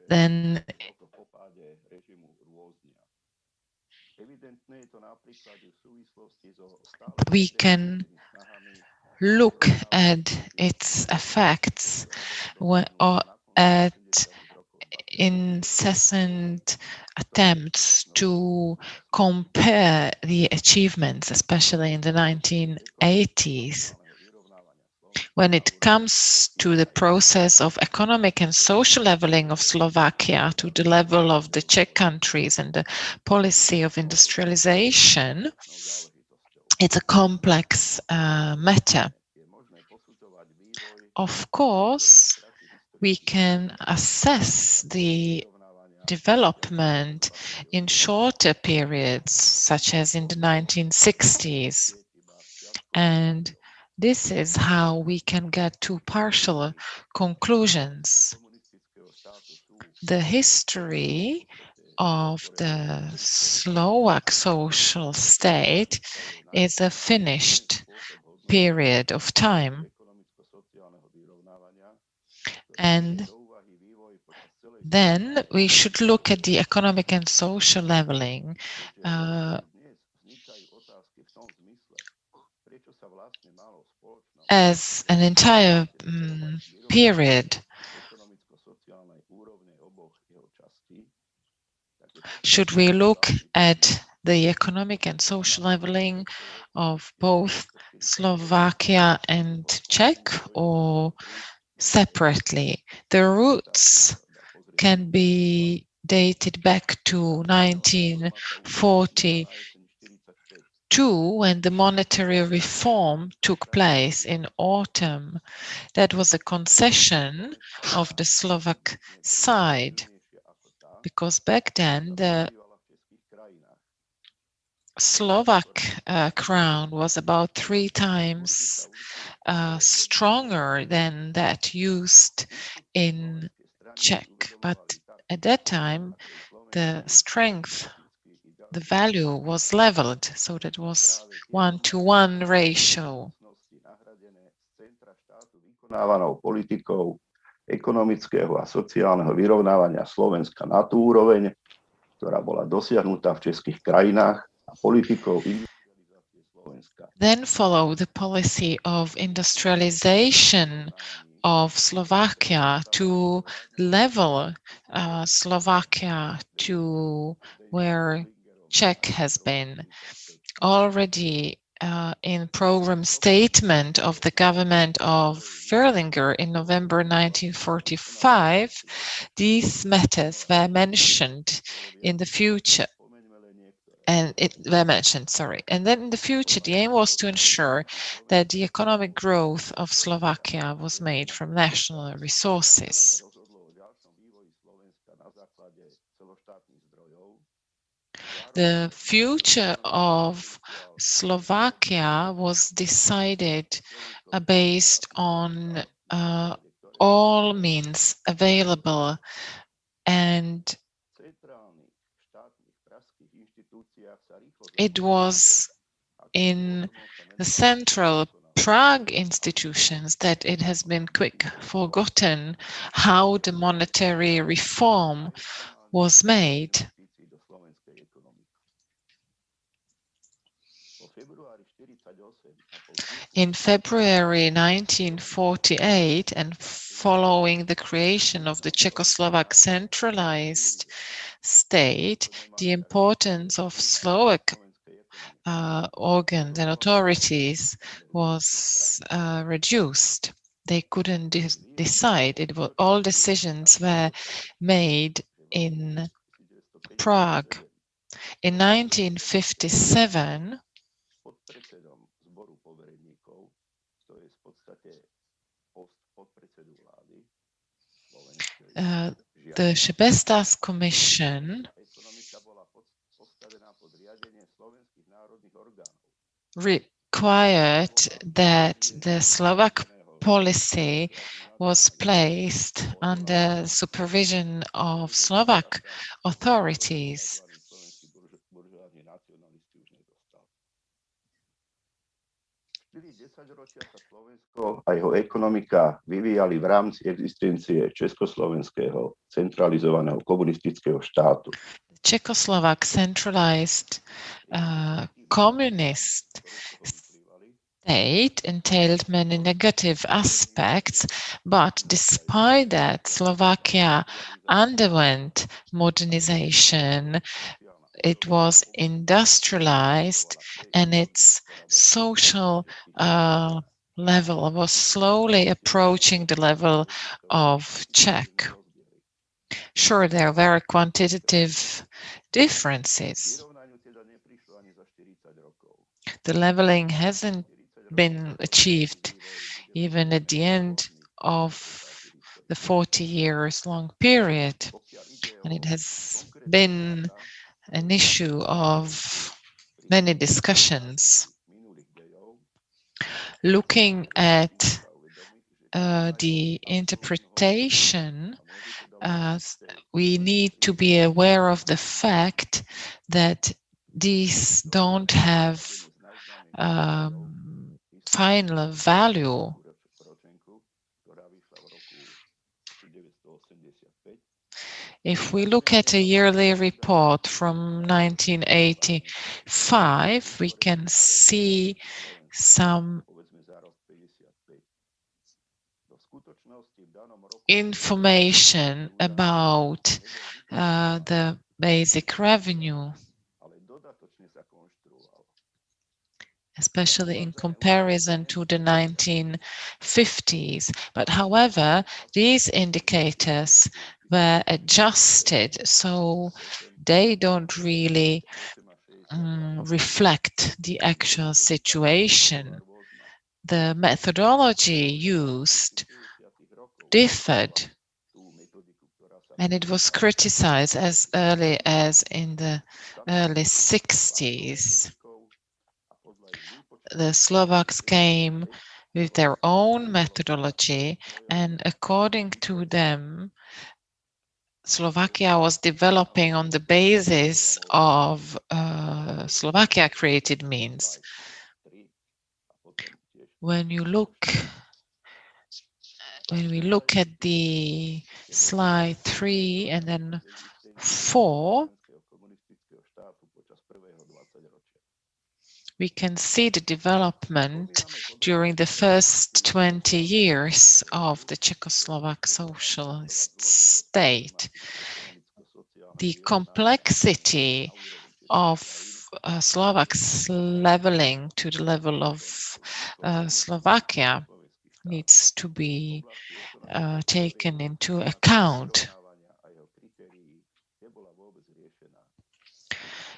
then we can look at its effects or at incessant attempts to compare the achievements, especially in the 1980s. when it comes to the process of economic and social leveling of Slovakia to the level of the Czech countries and the policy of industrialization, it's a complex matter. Of course, we can assess the development in shorter periods, such as in the 1960s. And this is how we can get to partial conclusions. The history of the Slovak social state is a finished period of time. And then we should look at the economic and social leveling as an entire period. Should we look at the economic and social leveling of both Slovakia and Czech, or separately? The roots can be dated back to 1942, when the monetary reform took place in autumn. That was a concession of the Slovak side, because back then the Slovak crown was about 3 times stronger than that used in Czech. But at that time, the strength, the value was leveled, so that was 1-to-1 ratio.
Politikou ekonomického a sociálneho vyrovnávania Slovenska na tú úroveň, ktorá bola dosiahnutá v českých krajinách, a politikou industrializácie Slovenska.
Then follow the policy of industrialization of Slovakia to level Slovakia to where Czech has been. Already in program statement of the government of Verlinger in November 1945, these matters were mentioned in the future. And then in the future, the aim was to ensure that the economic growth of Slovakia was made from national resources. The future of Slovakia was decided based on all means available, and it was in the central Prague institutions that it has been quick forgotten how the monetary reform was made. In February 1948, and following the creation of the Czechoslovak centralized state, the importance of Slovak organs and authorities was reduced. They couldn't decide. All decisions were made in Prague. In 1957, the Šebestas Commission required that the Slovak policy was placed under supervision of Slovak authorities.
Slovensko a jeho ekonomika vyvíjali v rámci existencie československého centralizovaného komunistického štátu.
Czechoslovak centralized communist state entailed many negative aspects, but despite that, Slovakia underwent modernization. It was industrialized, and its social level, was slowly approaching the level of Czech. Sure, there are very quantitative differences. The leveling hasn't been achieved even at the end of the 40 years long period, and it has been an issue of many discussions. Looking at the interpretation, we need to be aware of the fact that these don't have final value. If we look at a yearly report from 1985, we can see some information about the basic revenue, especially in comparison to the 1950s. But however, these indicators were adjusted, so they don't really reflect the actual situation. The methodology used differed, and it was criticized as early as in the early 60s. The Slovaks came with their own methodology, and according to them, Slovakia was developing on the basis of Slovakia created means. When we look at the slide 3 and then 4, we can see the development during the first 20 years of the Czechoslovak socialist state. The complexity of Slovaks leveling to the level of Slovakia needs to be taken into account.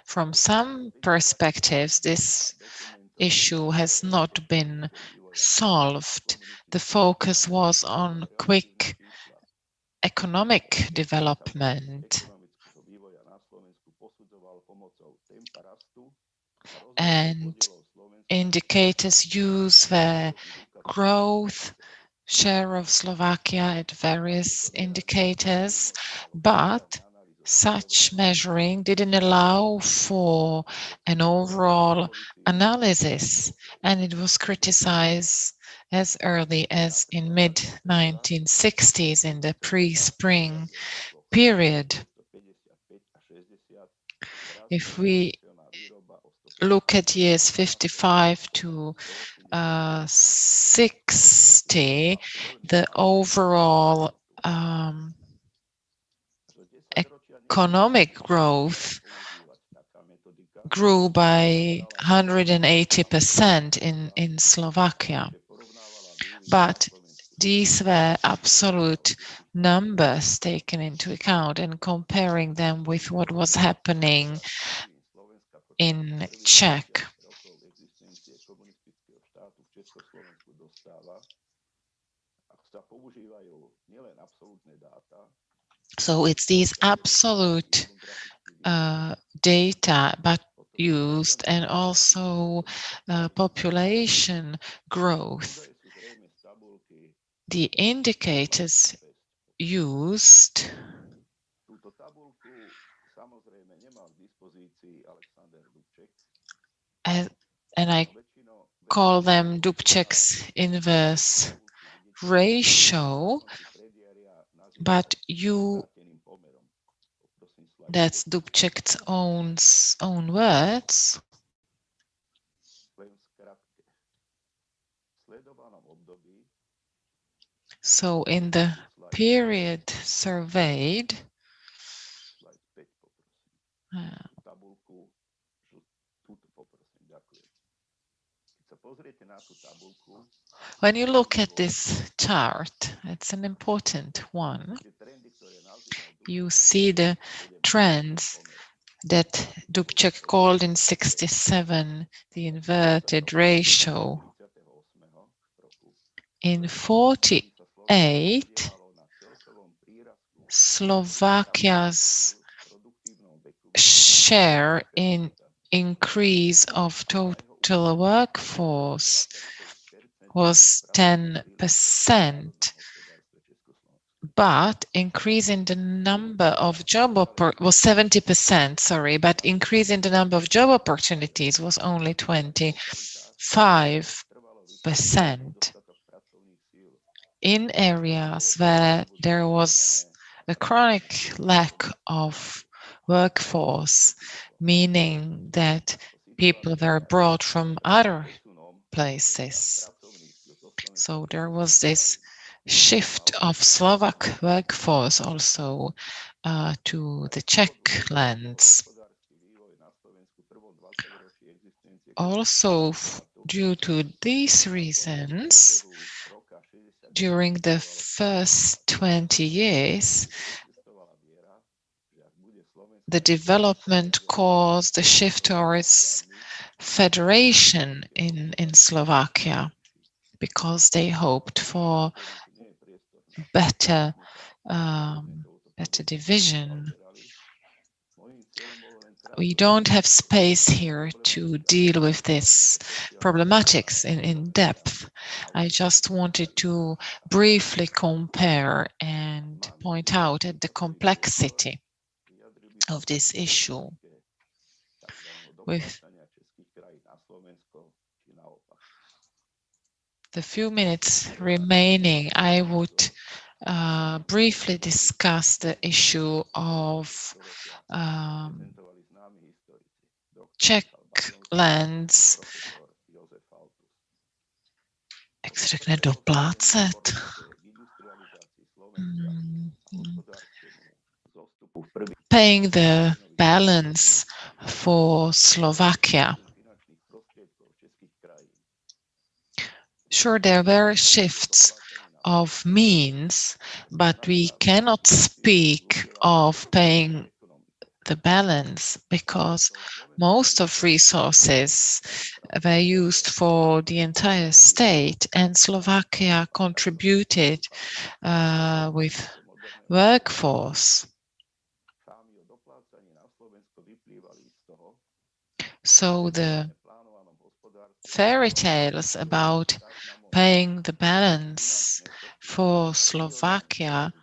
From some perspectives, this issue has not been solved. The focus was on quick economic development, and indicators use the growth share of Slovakia at various indicators, but such measuring didn't allow for an overall analysis, and it was criticized as early as in mid-1960s in the pre-spring period. If we look at years 55 to 60, the overall economic growth grew by 180% in Slovakia. But these were absolute numbers taken into account, and comparing them with what was happening in Czech. So it's these absolute data but used, and also population growth. The indicators used and I call them Dubček's inverse ratio, but that's Dubček's own words. So in the period surveyed, When you look at this chart, it's an important one. You see the trends that Dubček called in 1967 the inverted ratio. In 1948, Slovakia's share in increase of total workforce was 10%, but increase in the number of was 70%, sorry, but increase in the number of job opportunities was only 25%. In areas where there was a chronic lack of workforce, meaning that people were brought from other places. So there was this shift of Slovak workforce also to the Czech lands. Also, due to these reasons, during the first 20 years, the development caused a shift towards federation in Slovakia, because they hoped for better division. We don't have space here to deal with this problematics in depth. I just wanted to briefly compare and point out at the complexity of this issue. With the few minutes remaining, I would briefly discuss the issue of Czech lands. Jak se řekne doplácet? Paying the balance for Slovakia. Sure, there were shifts of means, but we cannot speak of paying the balance because most of resources were used for the entire state, and Slovakia contributed with workforce. So the fairy tales about paying the balance for Slovakia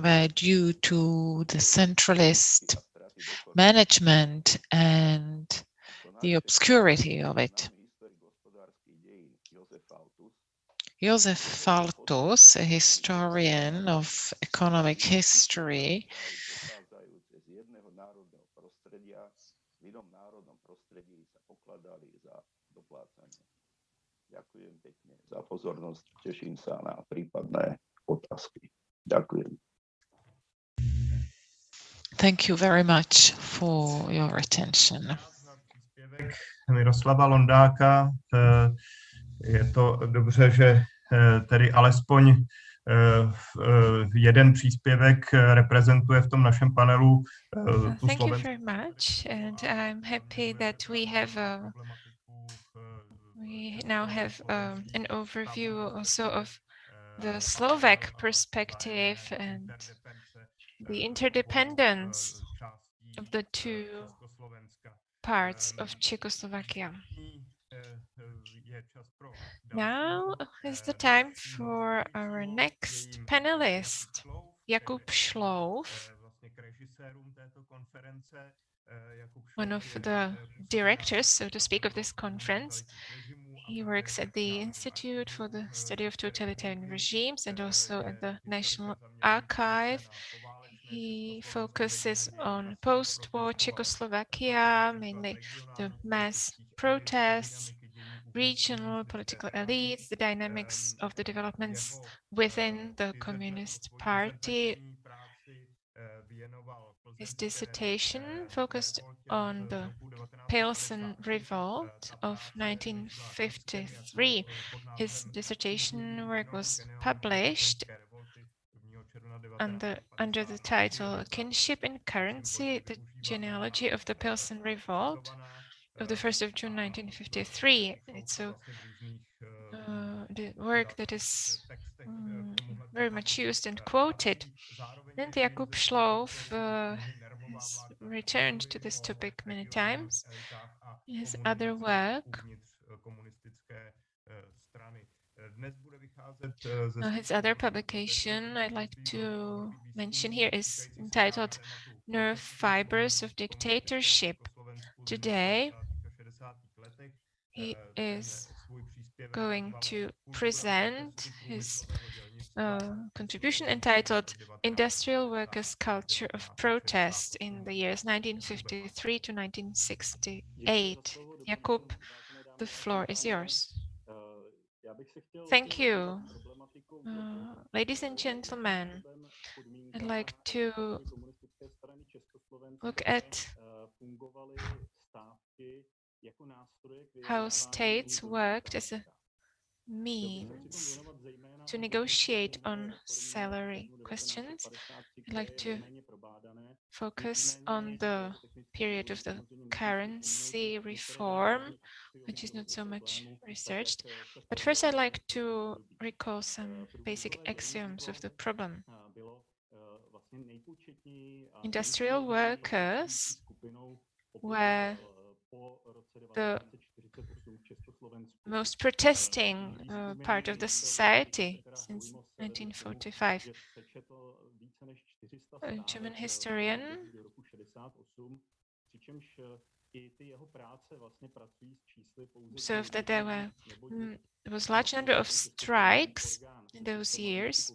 were due to the centralist management and the obscurity of it. Josef Faltus, a historian of economic history,
za pozornosť. Teším sa na prípadné otázky. Ďakujem.
Thank you very much for your attention.
Miroslava Vlondáka. Je to dobře, že tedy alespoň jeden příspěvek reprezentuje v tom našem panelu tu
Thank you very much, and I'm happy that we now have an overview also of the Slovak perspective and the interdependence of the two parts of Czechoslovakia. Now is the time for our next panelist, Jakub Šlouf, one of the directors, so to speak, of this conference. He works at the Institute for the Study of Totalitarian Regimes and also at the National Archive. He focuses on post-war Czechoslovakia, mainly the mass protests, regional political elites, the dynamics of the developments within the Communist Party, His dissertation focused on the Pilsen Revolt of 1953. His dissertation work was published under the title Kinship in Currency, the Genealogy of the Pilsen Revolt of the 1st of June 1953. It's the work that is very much used and quoted. And Jakub Šlouf has returned to this topic many times. His other work, his other publication I'd like to mention here is entitled Nerve Fibers of Dictatorship. Today, he is going to present his contribution entitled Industrial Workers' Culture of Protest in the years 1953 to 1968. Jakub, the floor is yours. Thank you. Ladies and gentlemen, I'd like to look at how states worked as a means to negotiate on salary questions. I'd like to focus on the period of the currency reform, which is not so much researched. But first, I'd like to recall some basic axioms of the problem. Industrial workers were the most protesting part of the society since 1945. A German historian observed that there was a large number of strikes in those years.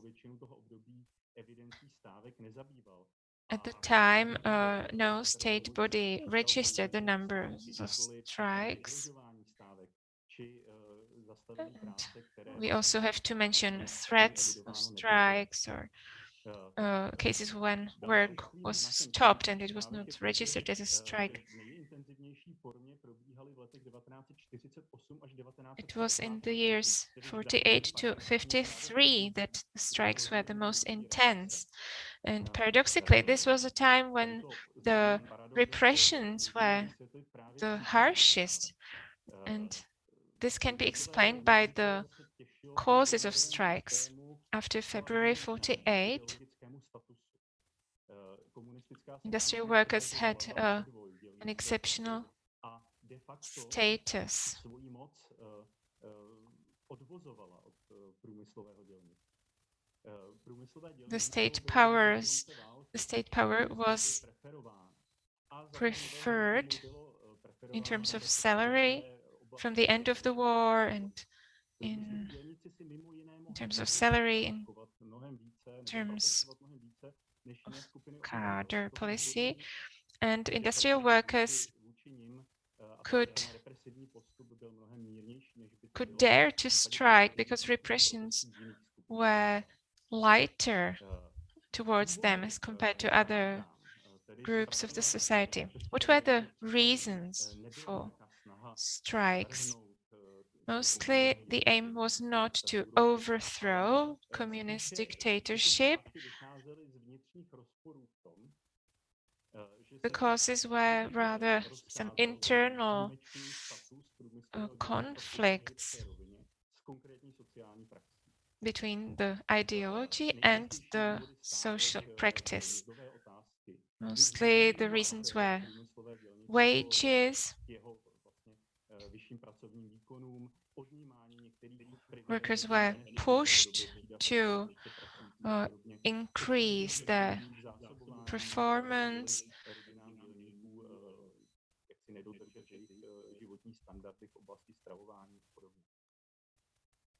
At the time, no state body registered the number of strikes. And we also have to mention threats of strikes or cases when work was stopped and it was not registered as a strike. It was in the years 48 to 53 that the strikes were the most intense. And paradoxically, this was a time when the repressions were the harshest. And this can be explained by the causes of strikes. After February 48, industrial workers had an exceptional status. The state power was preferred in terms of salary from the end of the war, and in terms of salary, in terms of cadre policy, and industrial workers could dare to strike because repressions were lighter towards them as compared to other groups of the society. What were the reasons for strikes? Mostly, the aim was not to overthrow communist dictatorship. The causes were rather some internal conflicts between the ideology and the social practice. Mostly the reasons were wages. Workers were pushed to increase their performance.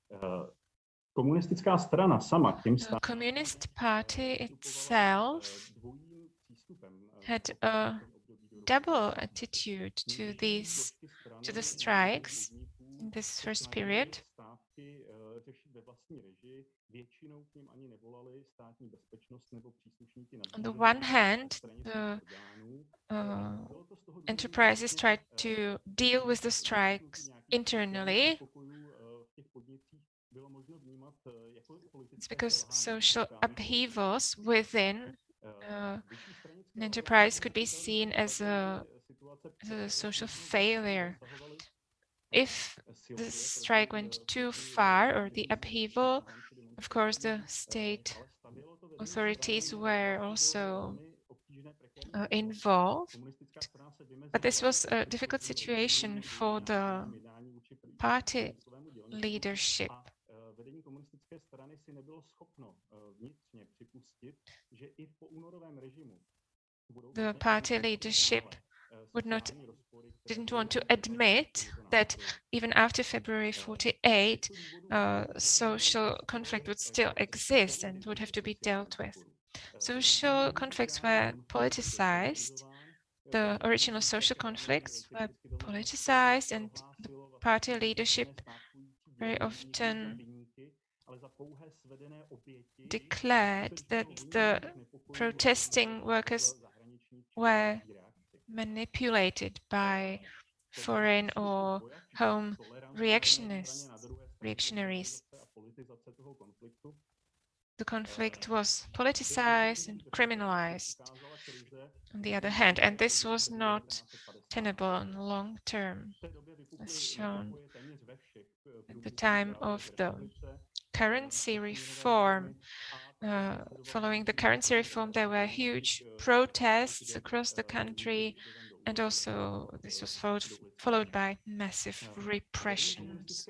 The Communist Party itself had a double attitude to the strikes in this first period. On the one hand, the enterprises tried to deal with the strikes internally. It's because social upheavals within an enterprise could be seen as a social failure. If the strike went too far, or the upheaval, of course, the state authorities were also involved. But this was a difficult situation for the party leadership. The party leadership didn't want to admit that even after February 48, social conflict would still exist and would have to be dealt with. Social conflicts were politicized. The original social conflicts were politicized, and the party leadership very often declared that the protesting workers were manipulated by foreign or home reactionaries. The conflict was politicized and criminalized, on the other hand, and this was not tenable in the long term, as shown at the time of the currency reform. Following the currency reform, there were huge protests across the country, and also this was followed by massive repressions.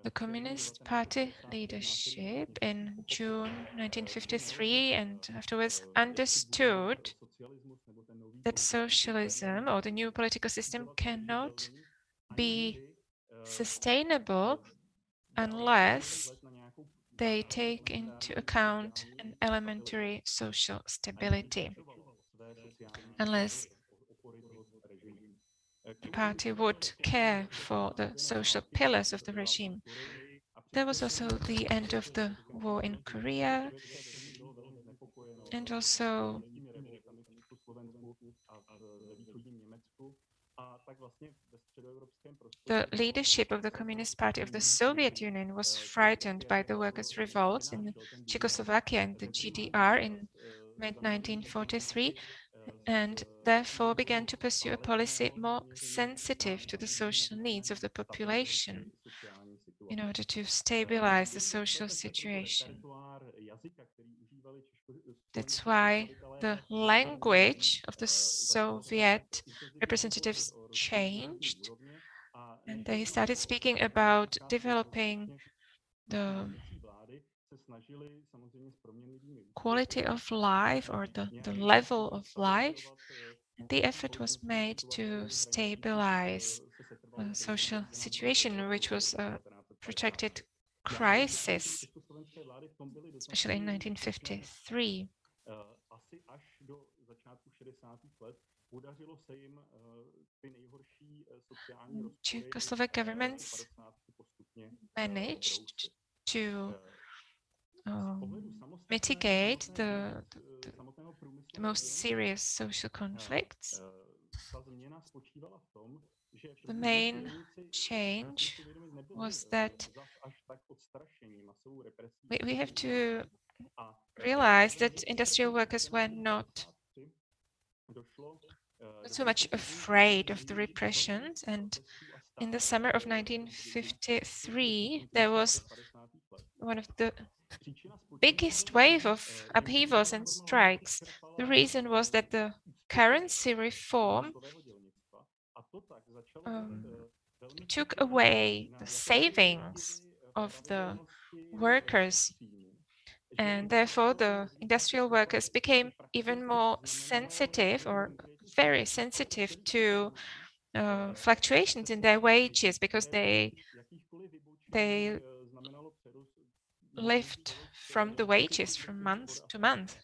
The Communist Party leadership in June 1953 and afterwards understood that socialism or the new political system cannot be sustainable unless they take into account an elementary social stability, unless the party would care for the social pillars of the regime. There was also the end of the war in Korea, and also the leadership of the Communist Party of the Soviet Union was frightened by the workers' revolts in Czechoslovakia and the GDR in mid-1943, and therefore began to pursue a policy more sensitive to the social needs of the population in order to stabilize the social situation. That's why the language of the Soviet representatives changed, and they started speaking about developing the quality of life or the level of life. And the effort was made to stabilize the social situation, which was a protracted crisis, especially in 1953. Czechoslovak governments managed to mitigate the most serious social conflicts. The main change was that we have to realize that industrial workers were not so much afraid of the repressions, and in the summer of 1953 there was one of the biggest wave of upheavals and strikes. The reason was that the currency reform took away the savings of the workers, and therefore the industrial workers became even more sensitive, or very sensitive, to fluctuations in their wages, because they lived from the wages from month to month,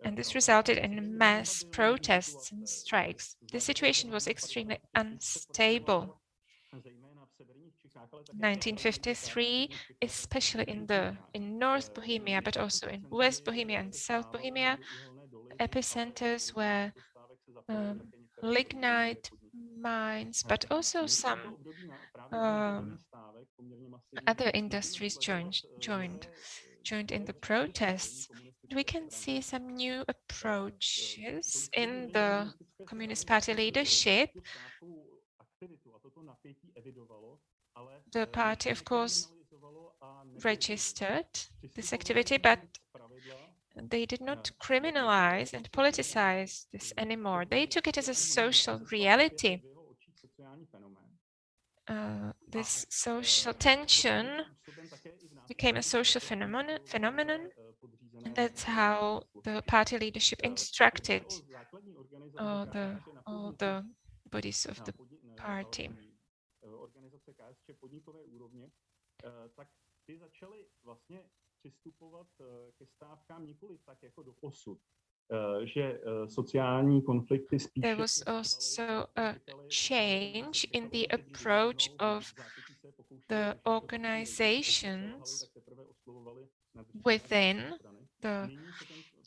and this resulted in mass protests and strikes. The situation was extremely unstable. 1953, especially in North Bohemia, but also in West Bohemia and South Bohemia, epicenters were lignite mines, but also some other industries joined in the protests. We can see some new approaches in the Communist Party leadership. The party, of course, registered this activity, but they did not criminalize and politicize this anymore. They took it as a social reality. This social tension became a social phenomenon, and that's how the party leadership instructed all the bodies of the party. There was also a change in the approach of the organizations within the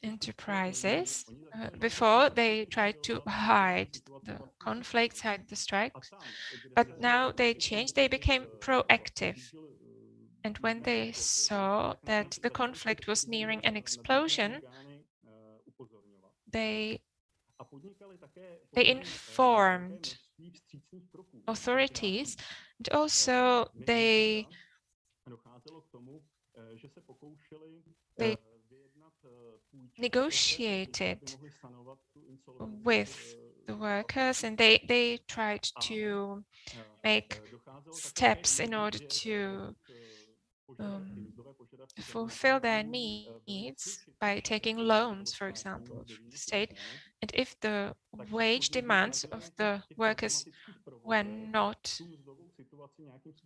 enterprises. Before, they tried to hide the conflicts, hide the strikes, but now they changed. They became proactive. And when they saw that the conflict was nearing an explosion, they informed authorities, and also they negotiated with the workers, and they tried to make steps in order to fulfill their needs by taking loans, for example, from the state. And if the wage demands of the workers were not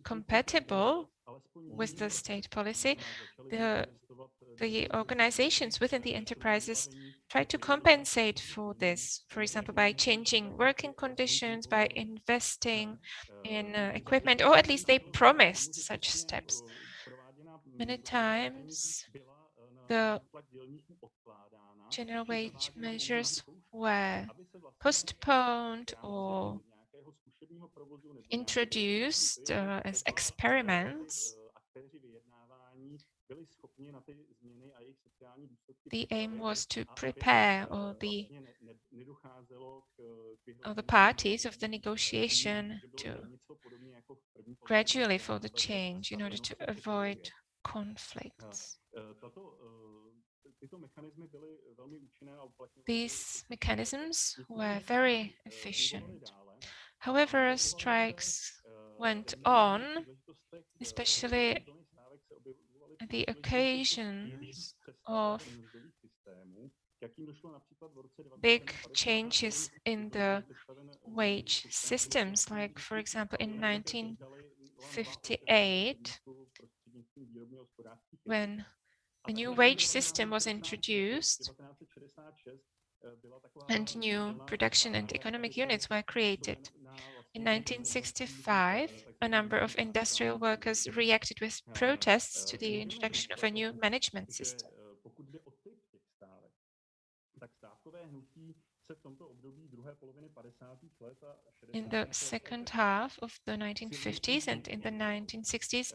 compatible with the state policy, the organizations within the enterprises tried to compensate for this, for example, by changing working conditions, by investing in equipment, or at least they promised such steps. Many times, the general wage measures were postponed or introduced as experiments. The aim was to prepare all the parties of the negotiation to gradually for the change in order to avoid conflicts. These mechanisms were very efficient. However, strikes went on, especially at the occasions of big changes in the wage systems, like, for example, in 1958, when a new wage system was introduced and new production and economic units were created. In 1965, a number of industrial workers reacted with protests to the introduction of a new management system. In the second half of the 1950s and in the 1960s,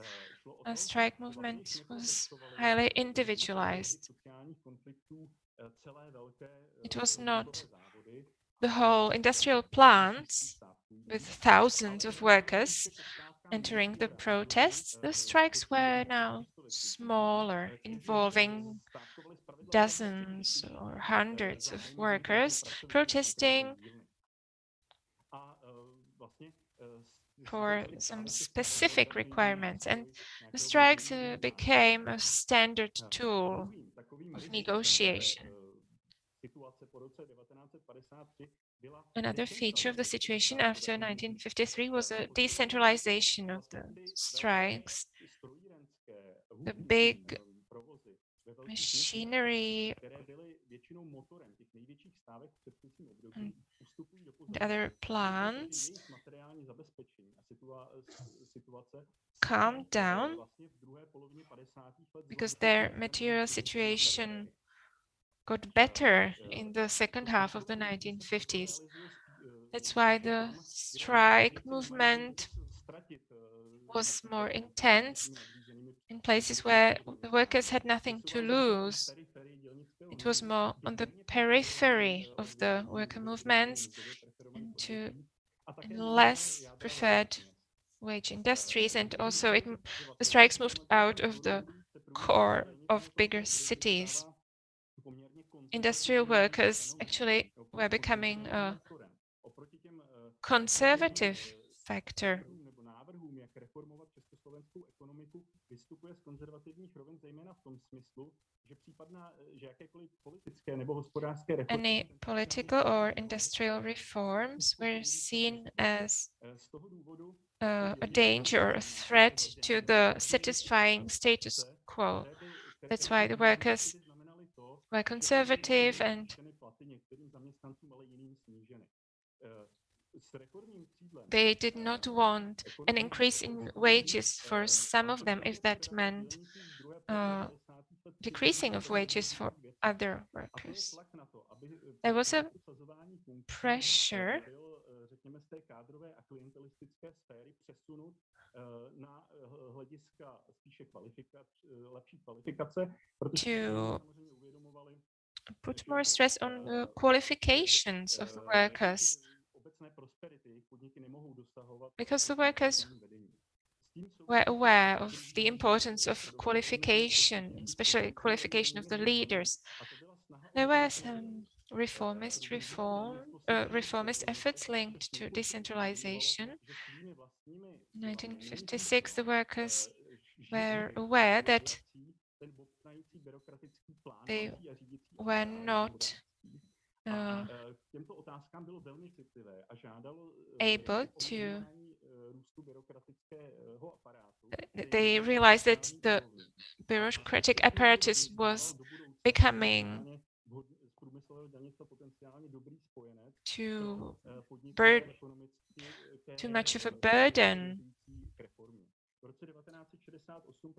a strike movement was highly individualized. It was not the whole industrial plants with thousands of workers entering the protests. The strikes were now smaller, involving dozens or hundreds of workers protesting for some specific requirements, and the strikes became a standard tool of negotiation. Another feature of the situation after 1953 was a decentralization of the strikes. The big machinery and other plants calmed down because their material situation got better in the second half of the 1950s. That's why the strike movement was more intense in places where the workers had nothing to lose. It was more on the periphery of the worker movements and in less preferred wage industries, and also the strikes moved out of the core of bigger cities. Industrial workers actually were becoming a conservative factor. Any political or industrial reforms were seen as a danger or a threat to the satisfying status quo. That's why the workers were conservative and they did not want an increase in wages for some of them if that meant decreasing of wages for other workers. There was a pressure to put more stress on the qualifications of the workers, because the workers were aware of the importance of qualification, especially qualification of the leaders. There were some reformist efforts linked to decentralization. In 1956, the workers were aware that they were not able to, they realized that the bureaucratic apparatus was becoming too much of a burden.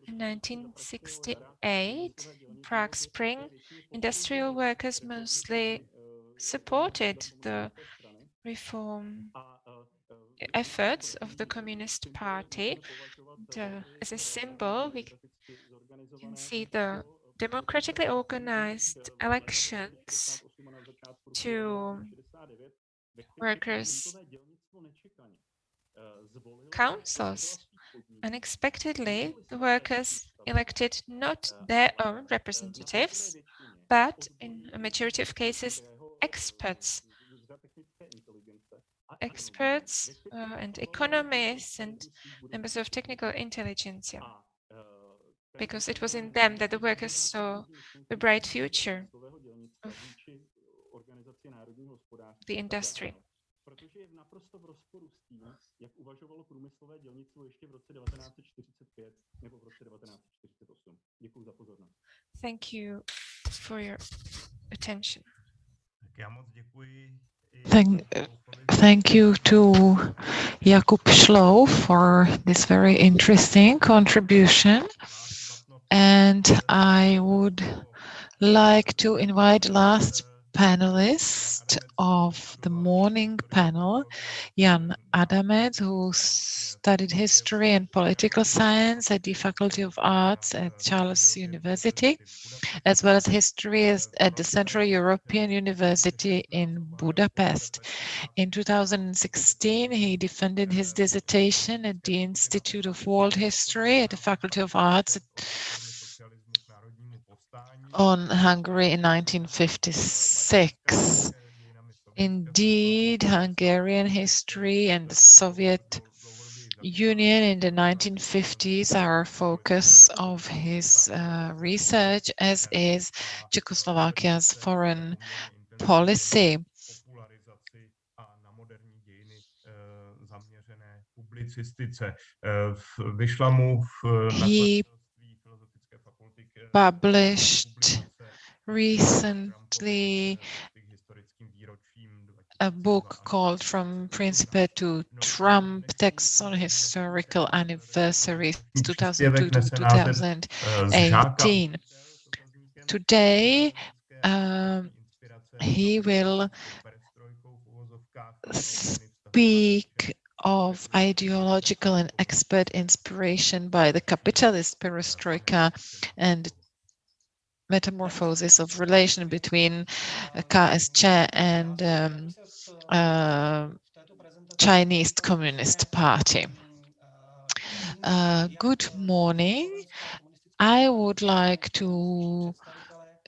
In 1968, in Prague Spring, industrial workers mostly supported the reform efforts of the Communist Party. And, as a symbol, we can see the democratically organized elections to workers' councils. Unexpectedly, the workers elected not their own representatives, but in a majority of cases, experts and economists and members of technical intelligentsia, because it was in them that the workers saw the bright future of the industry. Thank you for your attention.
Thank you to Jakub Šlouf for this very interesting contribution. And I would like to invite last panelist of the morning panel, Jan Adamec, who studied history and political science at the Faculty of Arts at Charles University, as well as history at the Central European University in Budapest. In 2016, he defended his dissertation at the Institute of World History at the Faculty of Arts on Hungary in 1956. Indeed, Hungarian history and the Soviet Union in the 1950s are a focus of his research, as is Czechoslovakia's foreign policy. He published recently a book called From Principe to Trump, Texts on Historical Anniversaries 2002 to 2018. Today, he will speak of ideological and expert inspiration by the capitalist perestroika and metamorphosis of relation between KSČ and Chinese Communist Party. Good morning. I would like to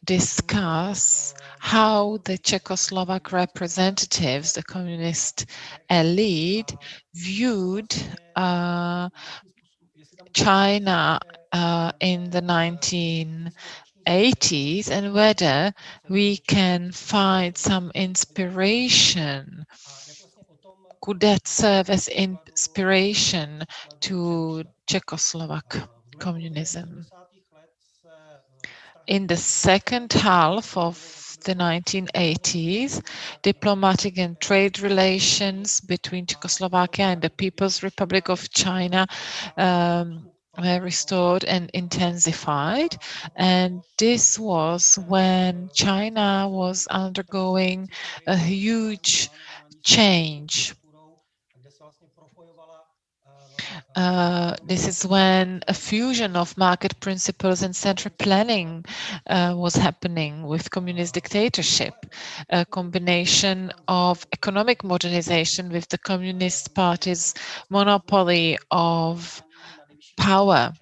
discuss how the Czechoslovak representatives, the communist elite, viewed China in the 1980s and whether we can find some inspiration. Could that serve as inspiration to Czechoslovak communism? In the second half of the 1980s, diplomatic and trade relations between Czechoslovakia and the People's Republic of China were restored and intensified. And this was when China was undergoing a huge change. This is when a fusion of market principles and central planning was happening with communist dictatorship, a combination of economic modernization with the Communist Party's monopoly of power.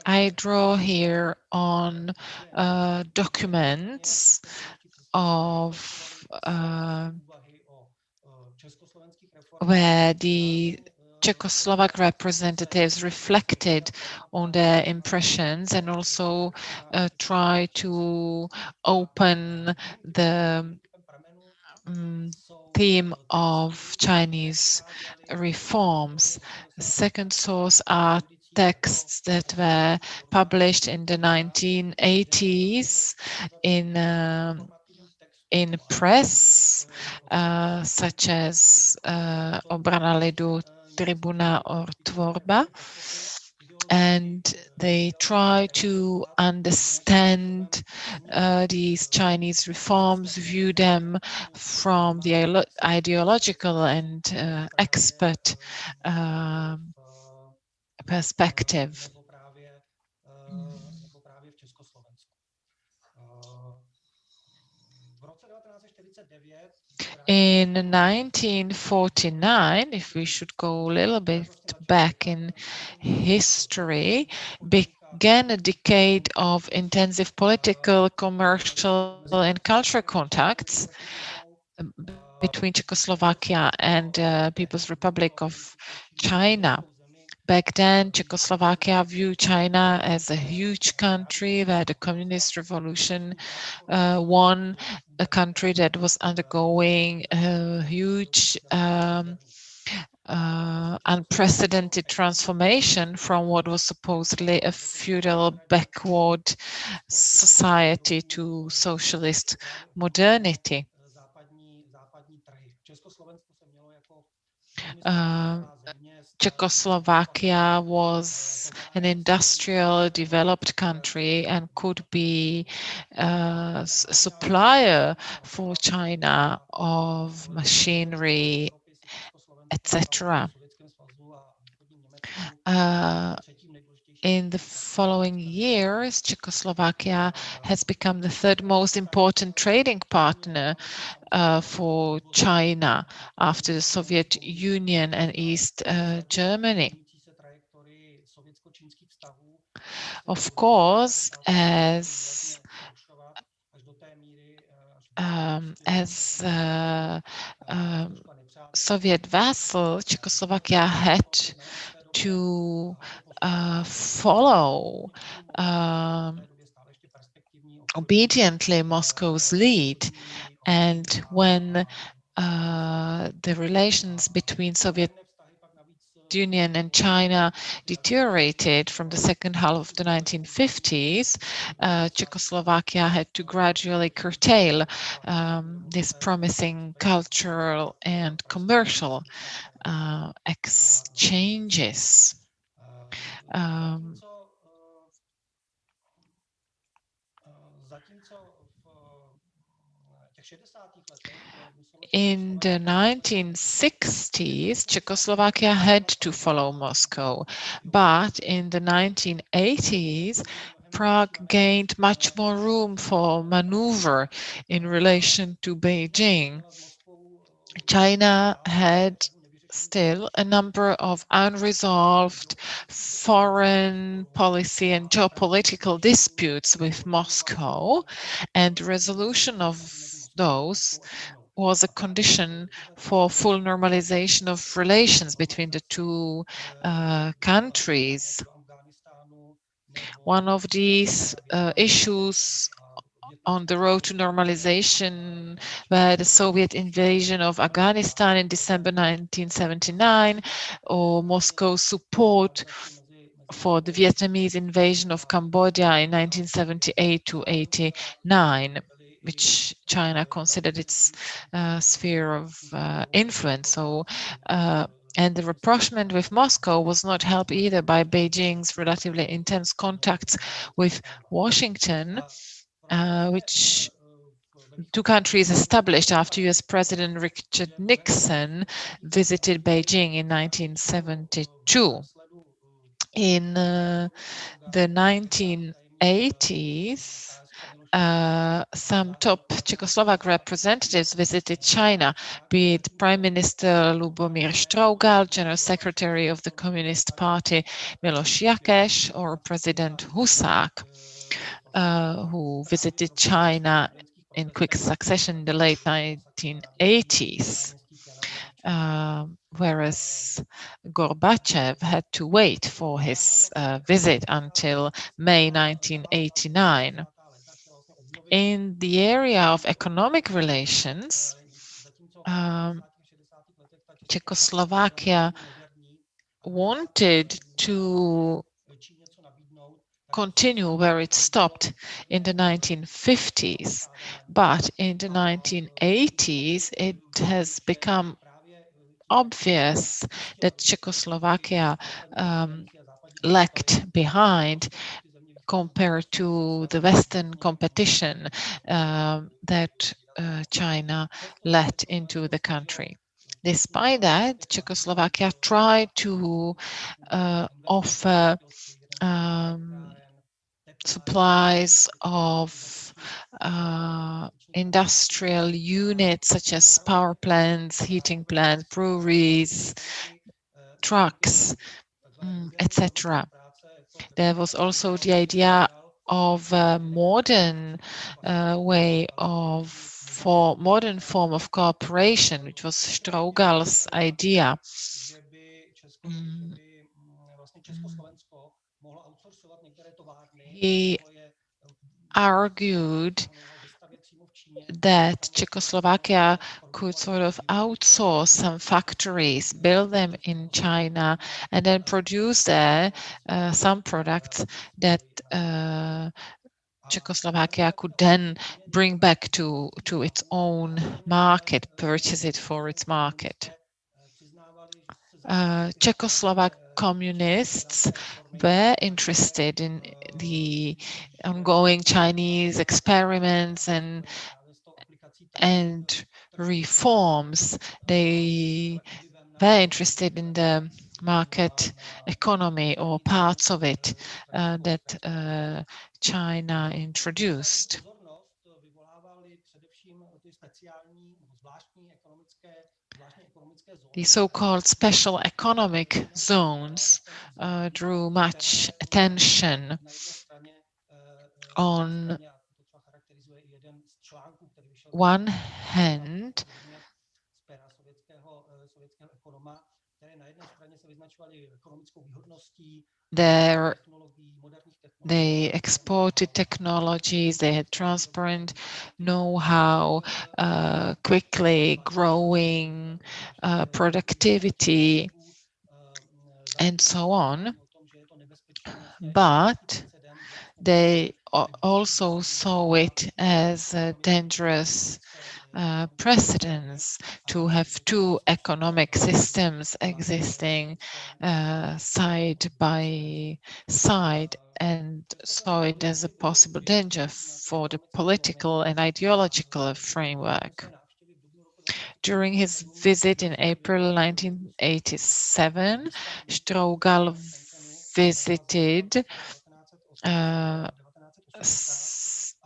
I draw here on documents of where the Czechoslovak representatives reflected on their impressions and also try to open the theme of Chinese reforms. The second source are texts that were published in the 1980s in press, such as Obrana lidu, Tribuna or Tvorba, and they try to understand these Chinese reforms, view them from the ideological and expert perspective. In 1949, if we should go a little bit back in history, began a decade of intensive political, commercial, and cultural contacts between Czechoslovakia and People's Republic of China. Back then, Czechoslovakia viewed China as a huge country where the communist revolution won, a country that was undergoing a huge unprecedented transformation from what was supposedly a feudal backward society to socialist modernity. Czechoslovakia was an industrial developed country and could be a supplier for China of machinery, etc. In the following years, Czechoslovakia has become the third most important trading partner for China after the Soviet Union and East Germany. Of course, as Soviet vassal, Czechoslovakia had to follow obediently Moscow's lead, and when the relations between Soviet Soviet Union and China deteriorated from the second half of the 1950s, Czechoslovakia had to gradually curtail these promising cultural and commercial exchanges. In the 1960s, Czechoslovakia had to follow Moscow, but in the 1980s, Prague gained much more room for maneuver in relation to Beijing. China had still a number of unresolved foreign policy and geopolitical disputes with Moscow, and resolution of those was a condition for full normalization of relations between the two countries. One of these issues on the road to normalization were the Soviet invasion of Afghanistan in December 1979, or Moscow's support for the Vietnamese invasion of Cambodia in 1978 to 89, which China considered its sphere of influence. So, and the rapprochement with Moscow was not helped either by Beijing's relatively intense contacts with Washington, which two countries established after US President Richard Nixon visited Beijing in 1972. In the 1980s, some top Czechoslovak representatives visited China, be it Prime Minister Lubomír Štrougal, General Secretary of the Communist Party Miloš Jakeš, or President Husák, who visited China in quick succession in the late 1980s. Whereas Gorbachev had to wait for his visit until May 1989. In the area of economic relations, Czechoslovakia wanted to continue where it stopped in the 1950s, but in the 1980s it has become obvious that Czechoslovakia lagged behind compared to the Western competition that China let into the country. Despite that, Czechoslovakia tried to offer supplies of industrial units such as power plants, heating plants, breweries, trucks, etc. There was also the idea of a modern modern form of cooperation, which was Štrougal's idea. He argued that Czechoslovakia could sort of outsource some factories, build them in China, and then produce there some products that Czechoslovakia could then bring back to its own market, purchase it for its market. Czechoslovak communists were interested in the ongoing Chinese experiments and reforms. They were interested in the market economy or parts of it that China introduced. The so-called special economic zones drew much attention. On one hand, they exported technologies, they had transparent know-how, quickly growing productivity, and so on. But they also saw it as a dangerous precedence to have two economic systems existing side by side, and saw it as a possible danger for the political and ideological framework. During his visit in April 1987, Strougal visited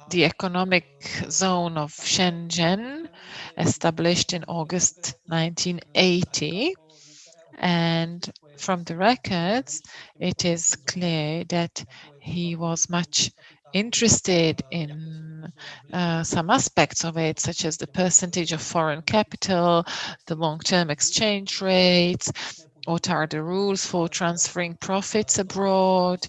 the economic zone of Shenzhen, established in August 1980. And from the records, it is clear that he was much interested in some aspects of it, such as the percentage of foreign capital, the long-term exchange rates, what are the rules for transferring profits abroad,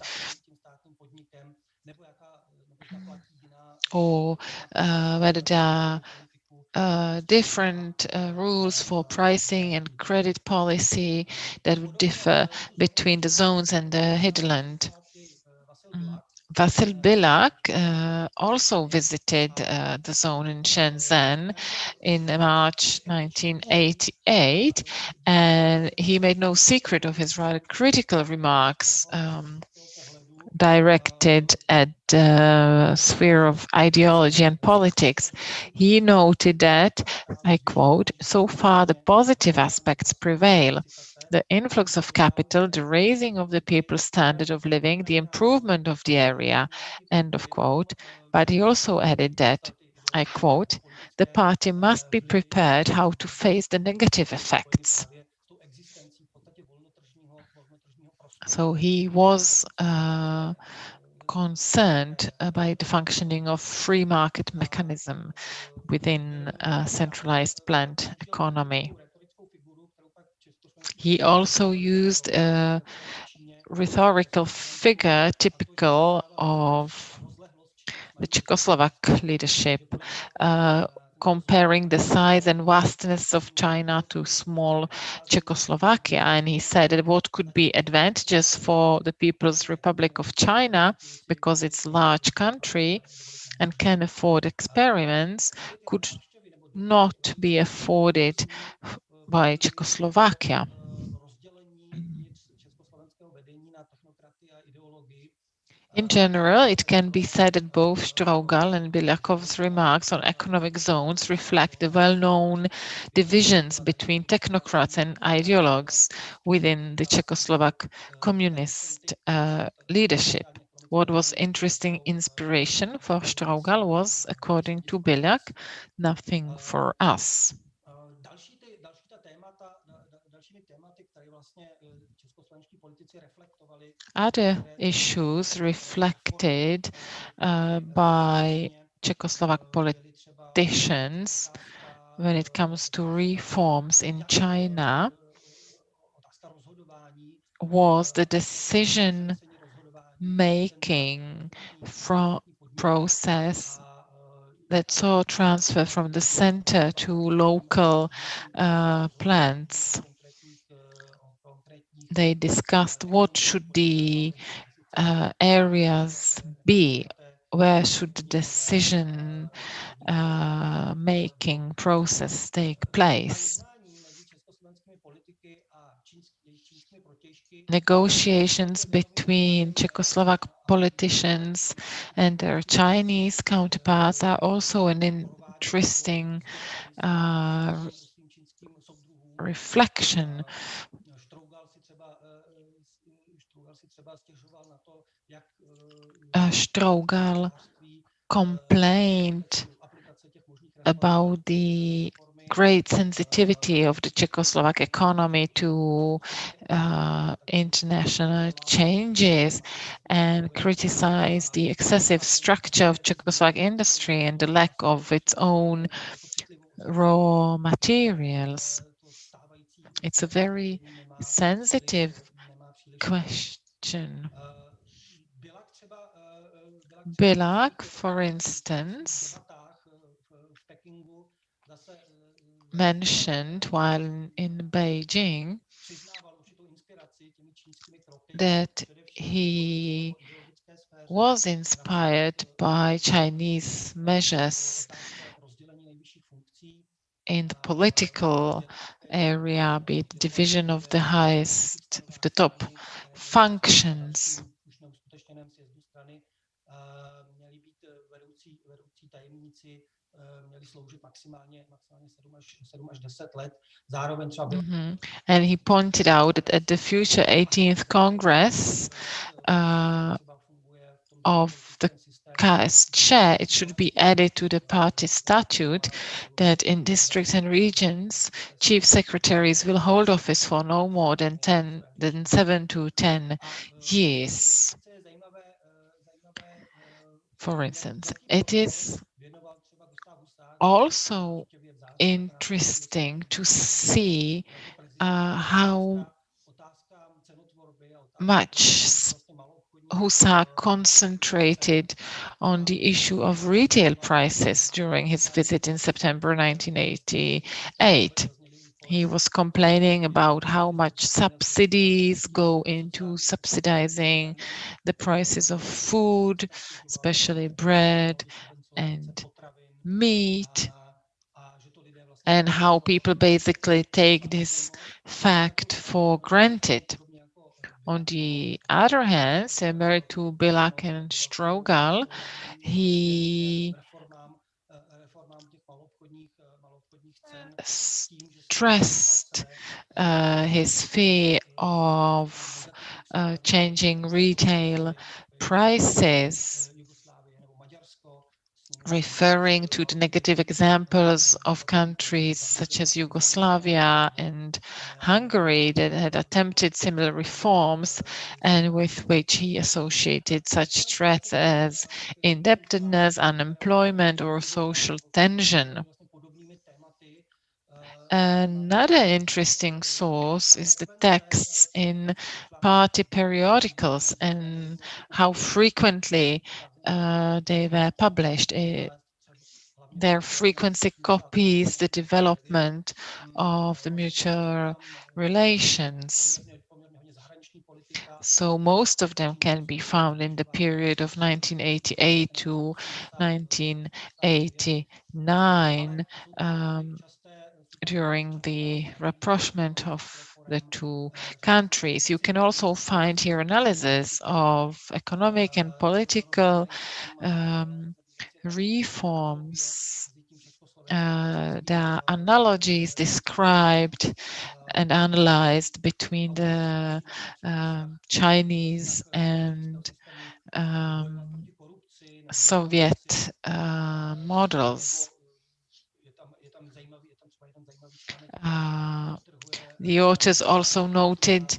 or whether there are different rules for pricing and credit policy that would differ between the zones and the hinterland. Vasil Bilak also visited the zone in Shenzhen in March 1988, and he made no secret of his rather critical remarks directed at the sphere of ideology and politics. He noted that, I quote, "So far the positive aspects prevail. The influx of capital, the raising of the people's standard of living, the improvement of the area," end of quote. But he also added that, I quote, "The party must be prepared how to face the negative effects." So he was concerned by the functioning of free market mechanism within a centralized planned economy. He also used a rhetorical figure typical of the Czechoslovak leadership, comparing the size and vastness of China to small Czechoslovakia. And he said that what could be advantageous for the People's Republic of China, because it's a large country and can afford experiments, could not be afforded by Czechoslovakia. In general, it can be said that both Strougal and Bilakov's remarks on economic zones reflect the well-known divisions between technocrats and ideologues within the Czechoslovak communist leadership. What was interesting inspiration for Strougal was, according to Bilak, nothing for us. Other issues reflected by Czechoslovak politicians when it comes to reforms in China was the decision-making process that saw transfer from the center to local plants. They discussed what should the areas be, where should the decision making process take place. Negotiations between Czechoslovak politicians and their Chinese counterparts are also an interesting reflection. Strougal complained about the great sensitivity of the Czechoslovak economy to international changes, and criticized the excessive structure of Czechoslovak industry and the lack of its own raw materials. It's a very sensitive question. Bilak, for instance, mentioned while in Beijing that he was inspired by Chinese measures in the political area, be it division of the top functions. And he pointed out that at the future 18th Congress of the KSČ, it should be added to the party statute that in districts and regions, chief secretaries will hold office for no more than 7 to 10 years. For instance, it is also interesting to see how much Husa concentrated on the issue of retail prices during his visit in September 1988. He was complaining about how much subsidies go into subsidizing the prices of food, especially bread and meat, and how people basically take this fact for granted. On the other hand, similar to Bilak and Strogal, he stressed his fear of changing retail prices, referring to the negative examples of countries such as Yugoslavia and Hungary that had attempted similar reforms and with which he associated such threats as indebtedness, unemployment, or social tension. Another interesting source is the texts in party periodicals and how frequently they were published. Their frequency copies the development of the mutual relations. So most of them can be found in the period of 1988 to 1989, during the rapprochement of the two countries. You can also find here analysis of economic and political reforms. There are analogies described and analyzed between the Chinese and Soviet models. The authors also noted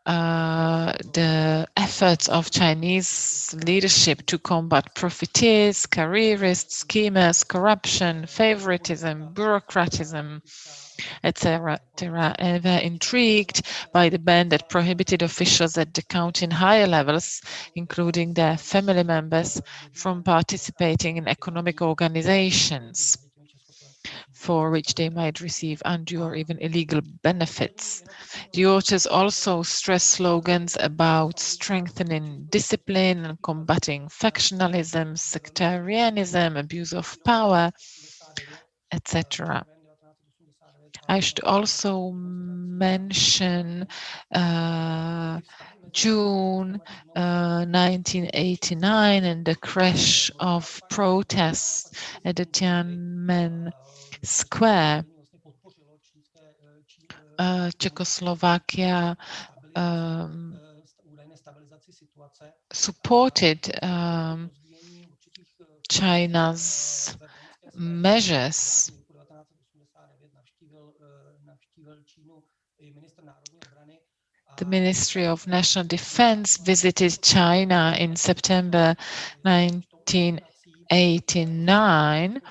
the efforts of Chinese leadership to combat profiteers, careerists, schemers, corruption, favoritism, bureaucratism, etc. And were intrigued by the ban that prohibited officials at the county in higher levels, including their family members, from participating in economic organizations for which they might receive undue or even illegal benefits. The authors also stress slogans about strengthening discipline and combating factionalism, sectarianism, abuse of power, etc. I should also mention June 1989 and the crash of protests at the Tiananmen Square. Czechoslovakia supported China's measures. The Ministry of National Defense visited China in September 1989.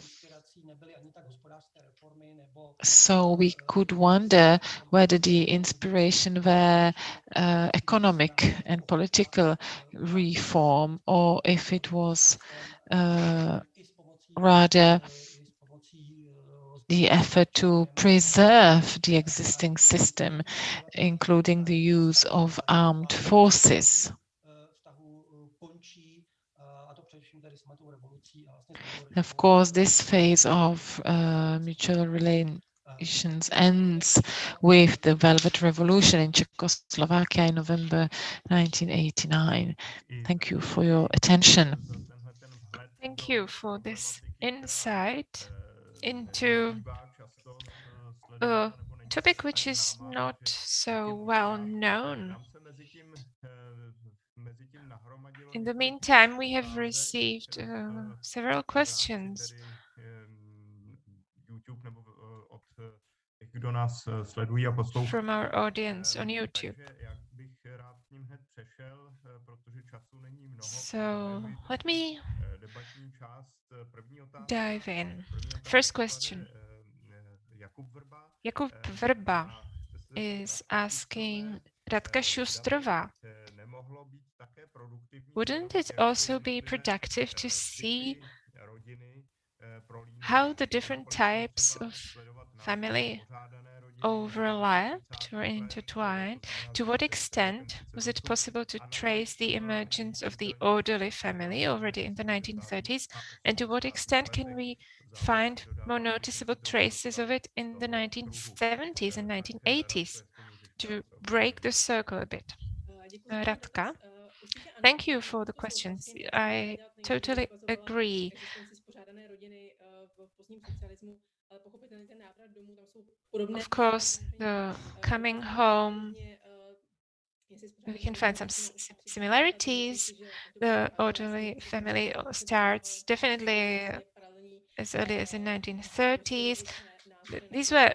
So we could wonder whether the inspiration were economic and political reform, or if it was rather the effort to preserve the existing system, including the use of armed forces. Of course, this phase of mutual relations ends with the Velvet Revolution in Czechoslovakia in November 1989. Thank you for your attention.
Thank you for this insight into a topic which is not so well known. In the meantime, we have received several questions from our audience on YouTube. So let me dive in. First question. Jakub Vrba is asking Radka Shustrova, wouldn't it also be productive to see how the different types of family overlapped or intertwined? To what extent was it possible to trace the emergence of the orderly family already in the 1930s? And to what extent can we find more noticeable traces of it in the 1970s and 1980s to break the circle a bit? Radka, thank you for the questions. I totally agree. Of course, the coming home, we can find some similarities. The orderly family starts definitely as early as the 1930s. These were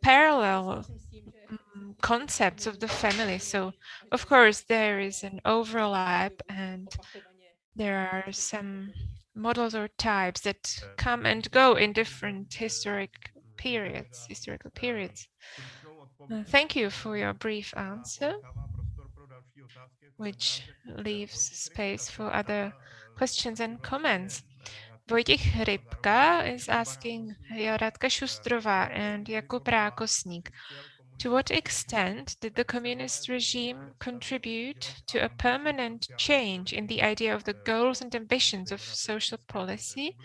parallel concepts of the family. So, of course, there is an overlap and there are some models or types that come and go in different historical periods. Thank you for your brief answer, which leaves space for other questions and comments. Vojtěch Rybka is asking Radka Shustrova and Jakub Rákosník, to what extent did the communist regime contribute to a permanent change in the idea of the goals and ambitions of social policy,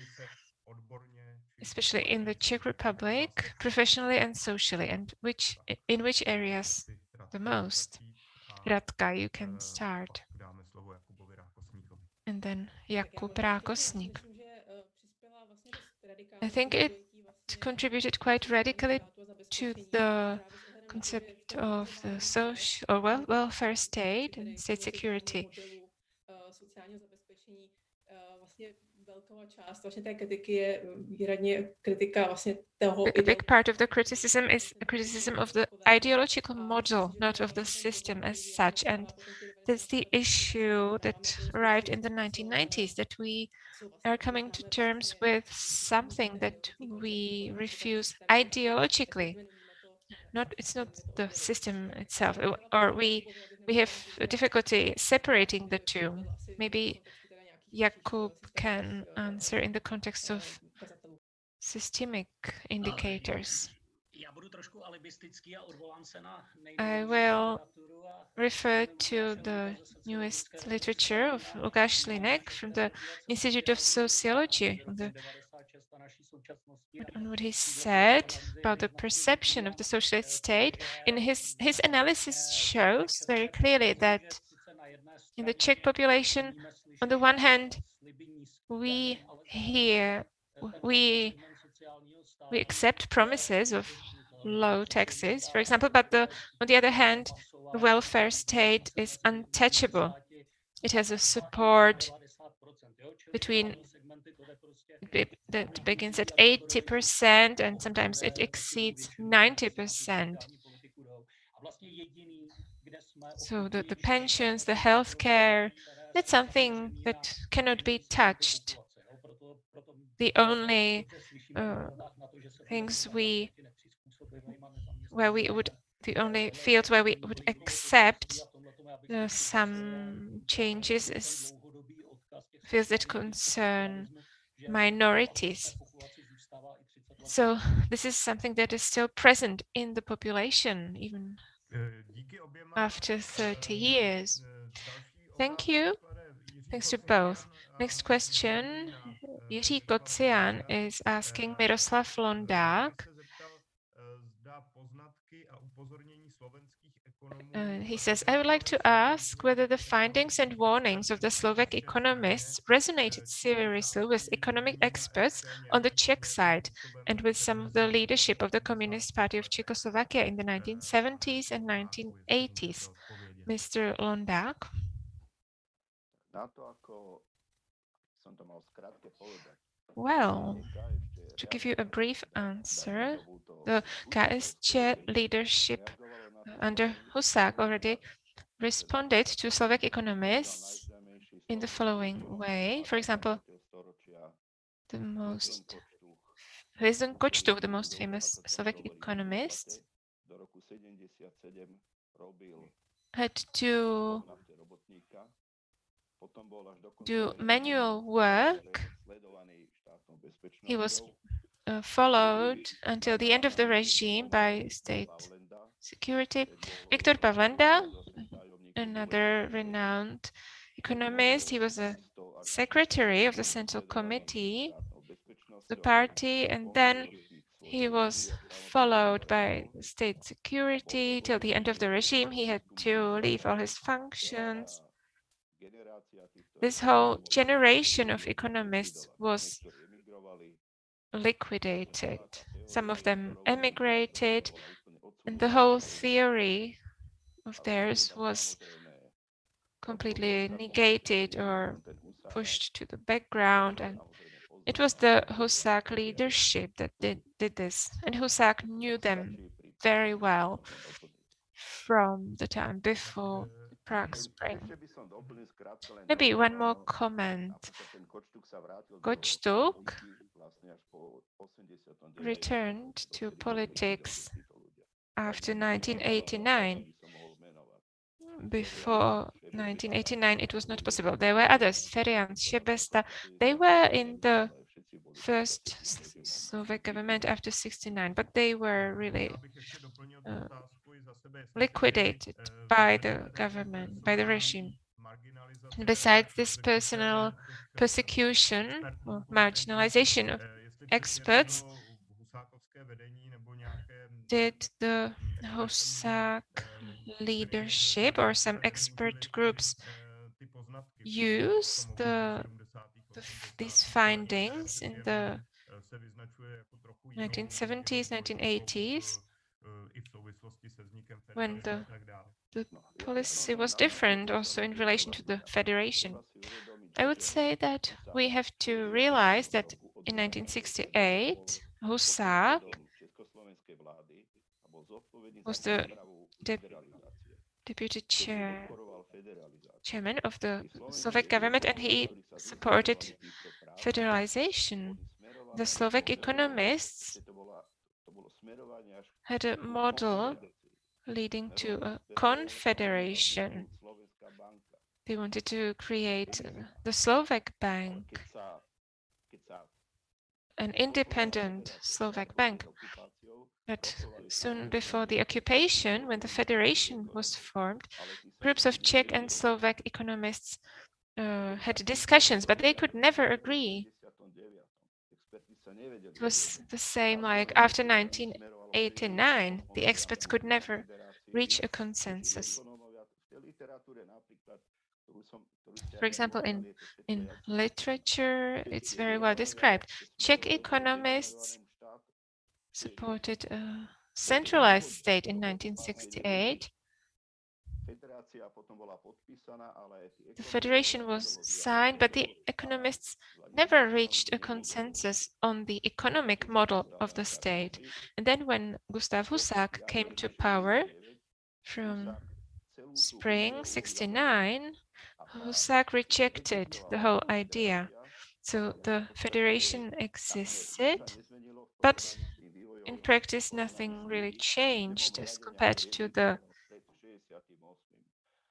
especially in the Czech Republic, professionally and socially, and in which areas the most? Radka, you can start. And then Jakub Rákosník. I think it contributed quite radically to the concept of the social or welfare state and state security. A big part of the criticism is a criticism of the ideological model, not of the system as such. And that's the issue that arrived in the 1990s, that we are coming to terms with something that we refuse ideologically. It's not the system itself, or we have a difficulty separating the two. Maybe Jakub can answer in the context of systemic indicators. I will refer to the newest literature of Lukáš Šlinek from the Institute of Sociology on what he said about the perception of the socialist state. In his analysis shows very clearly that in the Czech population, on the one hand, we accept promises of low taxes, for example, but on the other hand, the welfare state is untouchable. It has a support that begins at 80% and sometimes it exceeds 90%. So the pensions, the healthcare, that's something that cannot be touched. The only the only fields where we would accept some changes is fields that concern minorities. So this is something that is still present in the population, even after 30 years. Thank you. Thanks to both. Next question. Jiří Kocian is asking Miroslav Vlondag. He says, I would like to ask whether the findings and warnings of the Slovak economists resonated seriously with economic experts on the Czech side and with some of the leadership of the Communist Party of Czechoslovakia in the 1970s and 1980s. Mr. Londák. Well, to give you a brief answer, the KSČ leadership under Husák already responded to Slovak economists in the following way. For example, Vezon Kočtuk, the most famous Slovak economist, had to do manual work. He was followed until the end of the regime by state security. Viktor Pavlenda, another renowned economist, he was a secretary of the Central Committee of the party, and then he was followed by state security till the end of the regime. He had to leave all his functions. This whole generation of economists was liquidated. Some of them emigrated, and the whole theory of theirs was completely negated or pushed to the background. And it was the Husák leadership that did this. And Husák knew them very well from the time before the Prague Spring. Maybe one more comment. Kočtuk returned to politics after 1989. Before 1989, it was not possible. There were others, Ferian, Šebesta. They were in the first Slovak government after 1969, but they were really liquidated by the government, by the regime. And besides this personal persecution or marginalization of experts, did the Husák leadership or some expert groups use these findings in the 1970s, 1980s, when the policy was different also in relation to the federation? I would say that we have to realize that in 1968, Husák was the deputy chairman of the Slovak government, and he supported federalization. The Slovak economists had a model leading to a confederation. They wanted to create the Slovak Bank, an independent Slovak bank. But soon before the occupation, when the federation was formed, groups of Czech and Slovak economists had discussions, but they could never agree. It was the same like after 1989, the experts could never reach a consensus. For example, in literature, it's very well described. Czech economists supported a centralized state in 1968. The federation was signed, but the economists never reached a consensus on the economic model of the state. And then when Gustav Husák came to power from spring 1969, Husák rejected the whole idea. So the federation existed, but in practice, nothing really changed as compared to the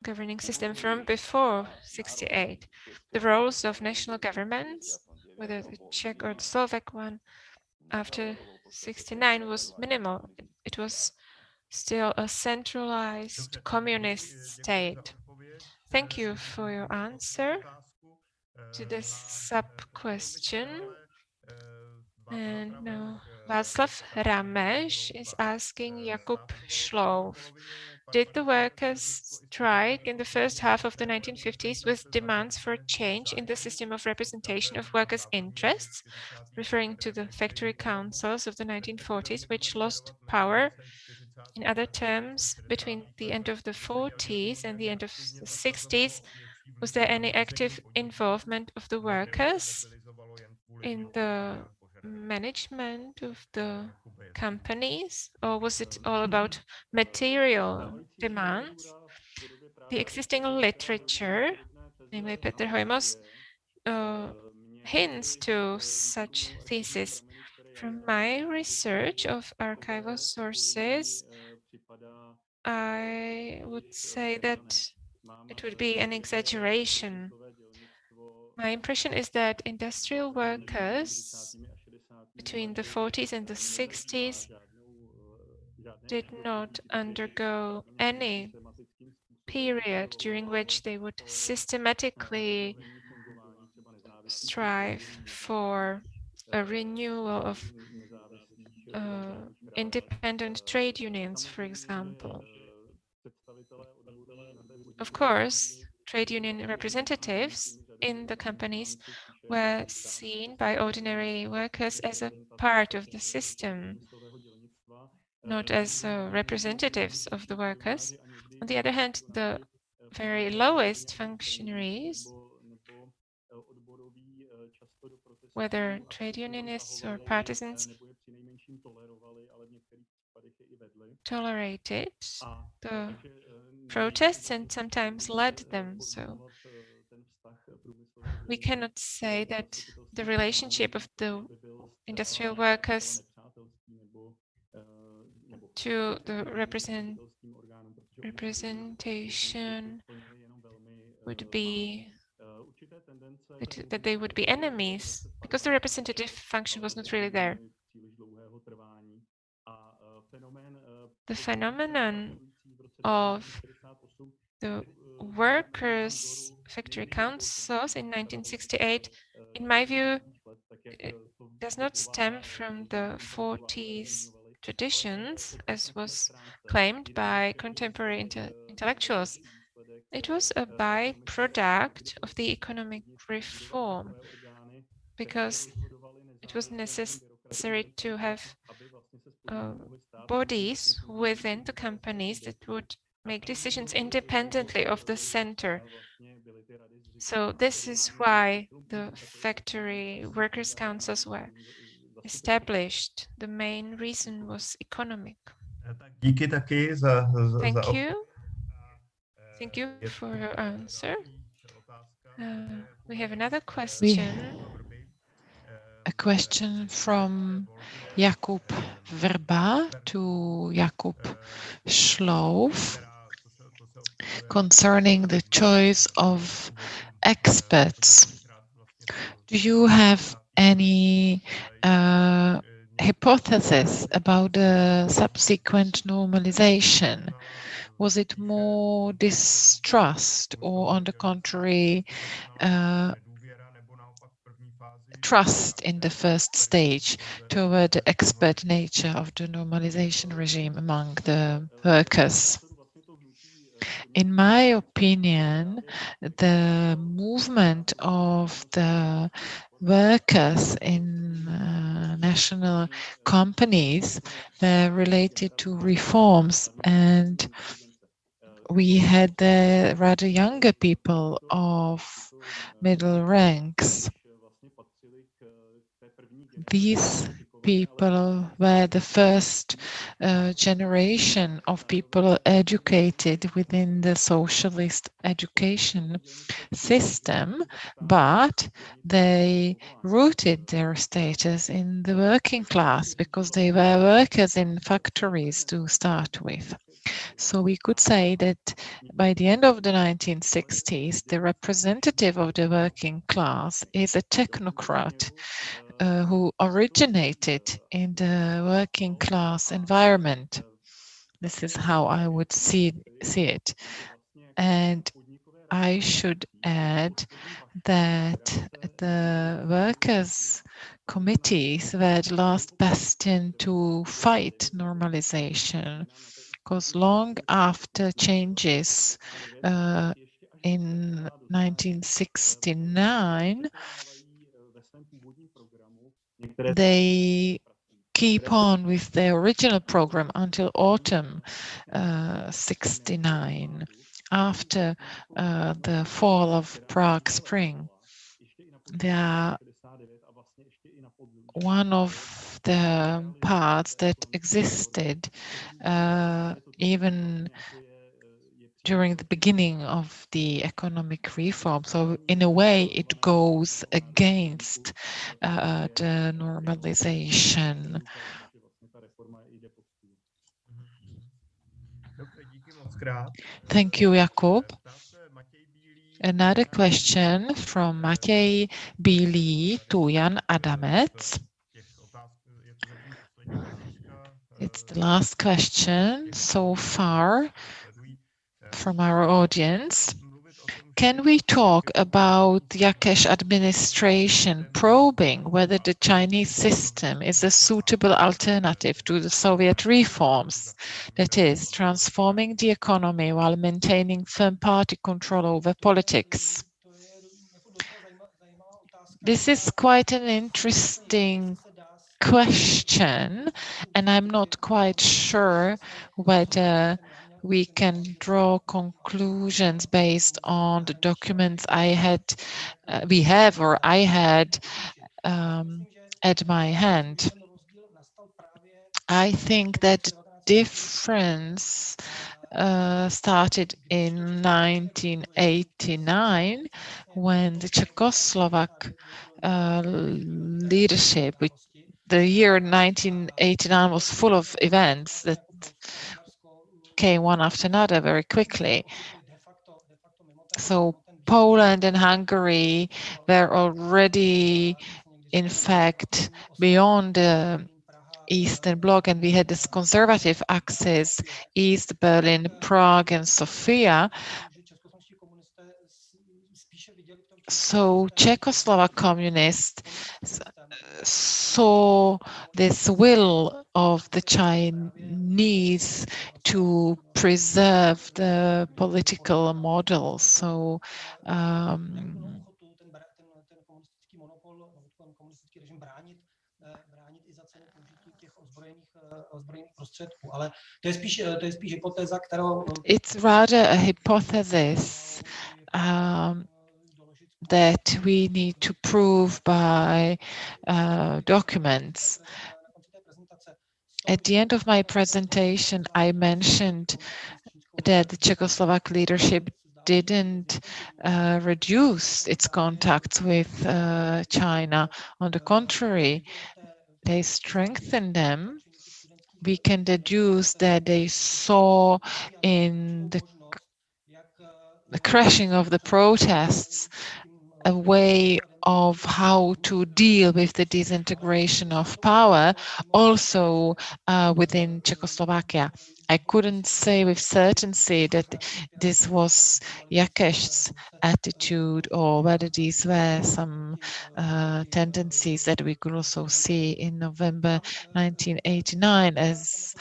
governing system from before 1968. The roles of national governments, whether the Czech or the Slovak one, after 69 was minimal. It was still a centralized communist state. Thank you for your answer to this sub-question. And now Václav Ramesh is asking Jakub Šlouf, did the workers strike in the first half of the 1950s with demands for change in the system of representation of workers' interests, referring to the factory councils of the 1940s, which lost power? In other terms, between the end of the 40s and the end of the 60s, was there any active involvement of the workers in the management of the companies, or was it all about material demands? The existing literature, namely Petr Hojmos, hints to such thesis. From my research of archival sources, I would say that it would be an exaggeration. My impression is that industrial workers between the 40s and the 60s did not undergo any period during which they would systematically strive for a renewal of independent trade unions, for example. Of course, trade union representatives in the companies were seen by ordinary workers as a part of the system, not as representatives of the workers. On the other hand, the very lowest functionaries, whether trade unionists or partisans, tolerated the protests and sometimes led them. So we cannot say that the relationship of the industrial workers to the representation would be that they would be enemies, because the representative function was not really there. The phenomenon of the workers' factory councils in 1968, in my view, does not stem from the 40s traditions, as was claimed by contemporary intellectuals. It was a byproduct of the economic reform, because it was necessary to have bodies within the companies that would make decisions independently of the center. So this is why the factory workers' councils were established. The main reason was economic. Thank you. Thank you for your answer. We have another question.
A question from Jakub Verba to Jakub Šlouf concerning the choice of experts. Do you have any hypothesis about the subsequent normalization? Was it more distrust, or on the contrary, trust in the first stage toward the expert nature of the normalization regime among the workers? In my opinion, the movement of the workers in national companies were related to reforms, and we had the rather younger people of middle ranks. These people were the first generation of people educated within the socialist education system, but they rooted their status in the working class because they were workers in factories to start with. So we could say that by the end of the 1960s, the representative of the working class is a technocrat who originated in the working class environment. This is how I would see it. And I should add that the workers' committees were the last bastion to fight normalization, because long after changes in 1969, they keep on with their original program until autumn 69, after the fall of Prague Spring. They are one of the parts that existed even during the beginning of the economic reform. So in a way, it goes against the normalization. Thank you, Jakub. Another question from Matěj Bílý to Jan Adamec. It's the last question so far from our audience. Can we talk about Jakeš administration probing whether the Chinese system is a suitable alternative to the Soviet reforms, that is, transforming the economy while maintaining firm party control over politics? This is quite an interesting question, and I'm not quite sure whether we can draw conclusions based on the documents I had at my hand. I think that difference started in 1989 when the Czechoslovak leadership, the year 1989 was full of events that came one after another very quickly. So Poland and Hungary were already, in fact, beyond the Eastern Bloc, and we had this conservative axis, East Berlin, Prague, and Sofia. So Czechoslovak communists saw this will of the Chinese to preserve the political model. So it's rather a hypothesis that we need to prove by documents. At the end of my presentation, I mentioned that the Czechoslovak leadership didn't reduce its contacts with China. On the contrary, they strengthened them. We can deduce that they saw in the crashing of the protests a way of how to deal with the disintegration of power, also within Czechoslovakia. I couldn't say with certainty that this was Jakeš's attitude or whether these were some tendencies that we could also see in November 1989 as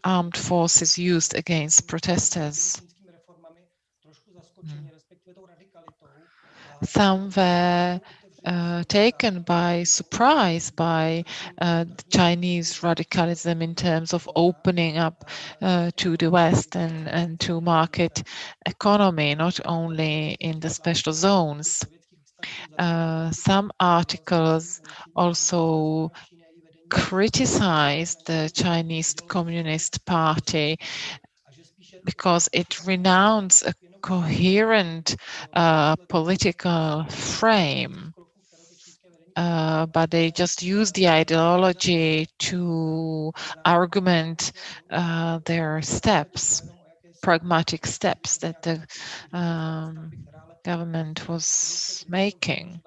armed forces used against protesters. Some were taken by surprise by the Chinese radicalism in terms of opening up to the West and to market economy, not only in the special zones. Some articles also criticized the Chinese Communist Party because it renounced a coherent political frame. but they just use the ideology to argument their steps, pragmatic steps that the government was making.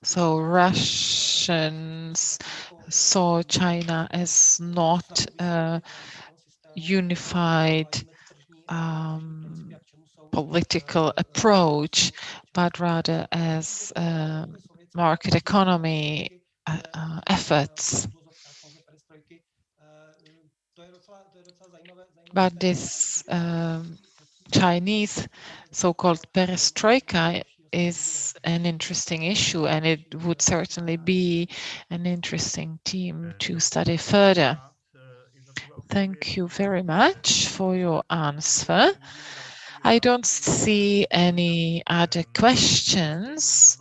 So Russians saw China as not a unified political approach, but rather as market economy efforts. But this Chinese so-called Perestroika is an interesting issue, and it would certainly be an interesting theme to study further. Thank you very much for your answer. I don't see any other questions.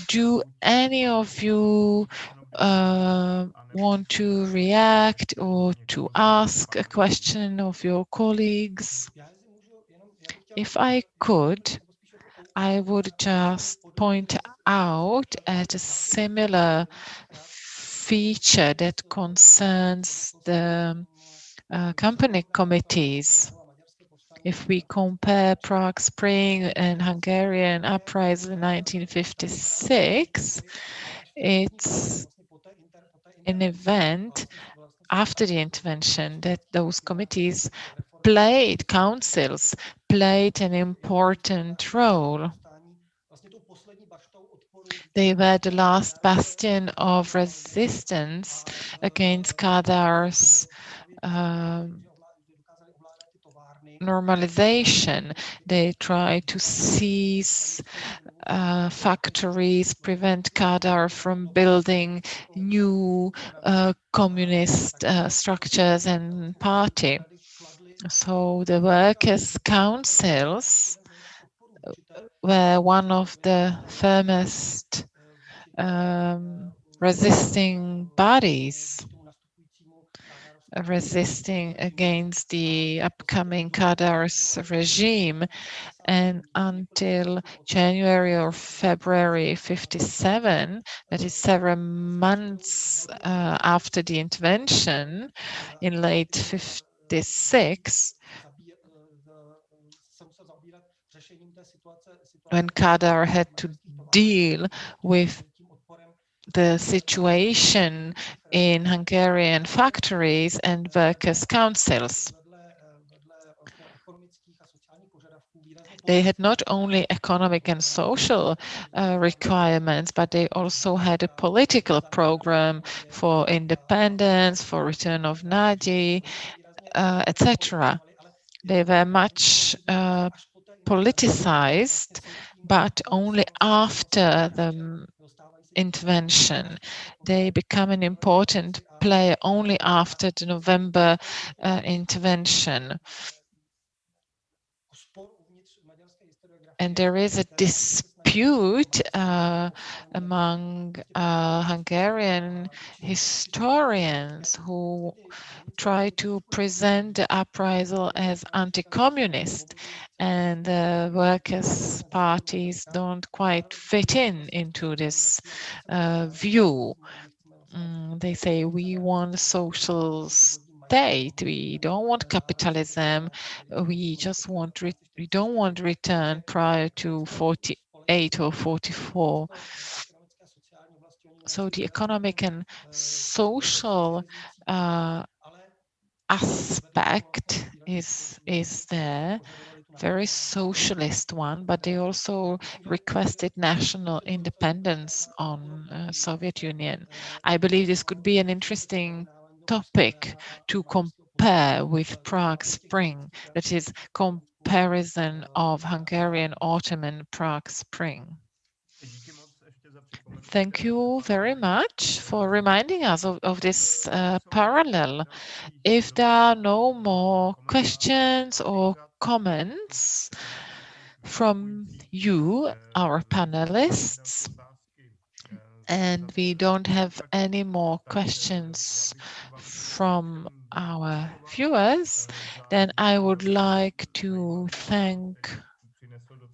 Do any of you want to react or to ask a question of your colleagues? If I could, I would just point out at a similar feature that concerns the company committees. If we compare Prague Spring and Hungarian uprising in 1956, it's an event after the intervention that those committees councils played an important role. They were the last bastion of resistance against Kadar's normalization. They tried to seize factories, prevent Kadar from building new communist structures and party. So the workers' councils were one of the firmest resisting bodies, resisting against the upcoming Kadar's regime. And until January or February 57, that is several months after the intervention in late 56, when Kadar had to deal with the situation in Hungarian factories and workers' councils. They had not only economic and social requirements, but they also had a political program for independence, for return of Nadi, etc. They were much politicized, but only after the intervention. They become an important player only after the November intervention. And there is a dispute among Hungarian historians who try to present the uprisal as anti-communist, and the workers' parties don't quite fit into this view. They say we want a social state, we don't want capitalism, we just want we don't want return prior to 48 or 44. So the economic and social aspect is there, very socialist one, but they also requested national independence on Soviet Union. I believe this could be an interesting topic to compare with Prague Spring, that is comparison of Hungarian autumn and Prague Spring. Thank you very much for reminding us of this parallel. If there are no more questions or comments from you, our panelists, and we don't have any more questions from our viewers, then I would like to thank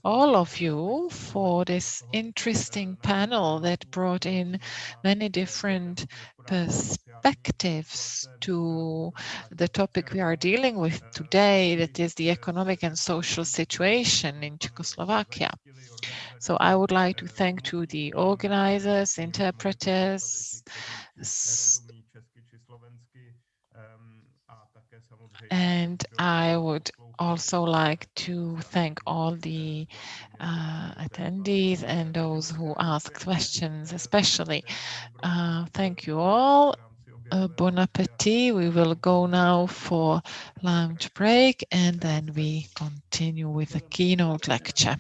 all of you for this interesting panel that brought in many different perspectives to the topic we are dealing with today, that is the economic and social situation in Czechoslovakia. So I would like to thank to the organizers, interpreters, and I would also like to thank all the attendees and those who asked questions especially. Thank you all. Bon appetit. We will go now for lunch break and then we continue with a keynote lecture.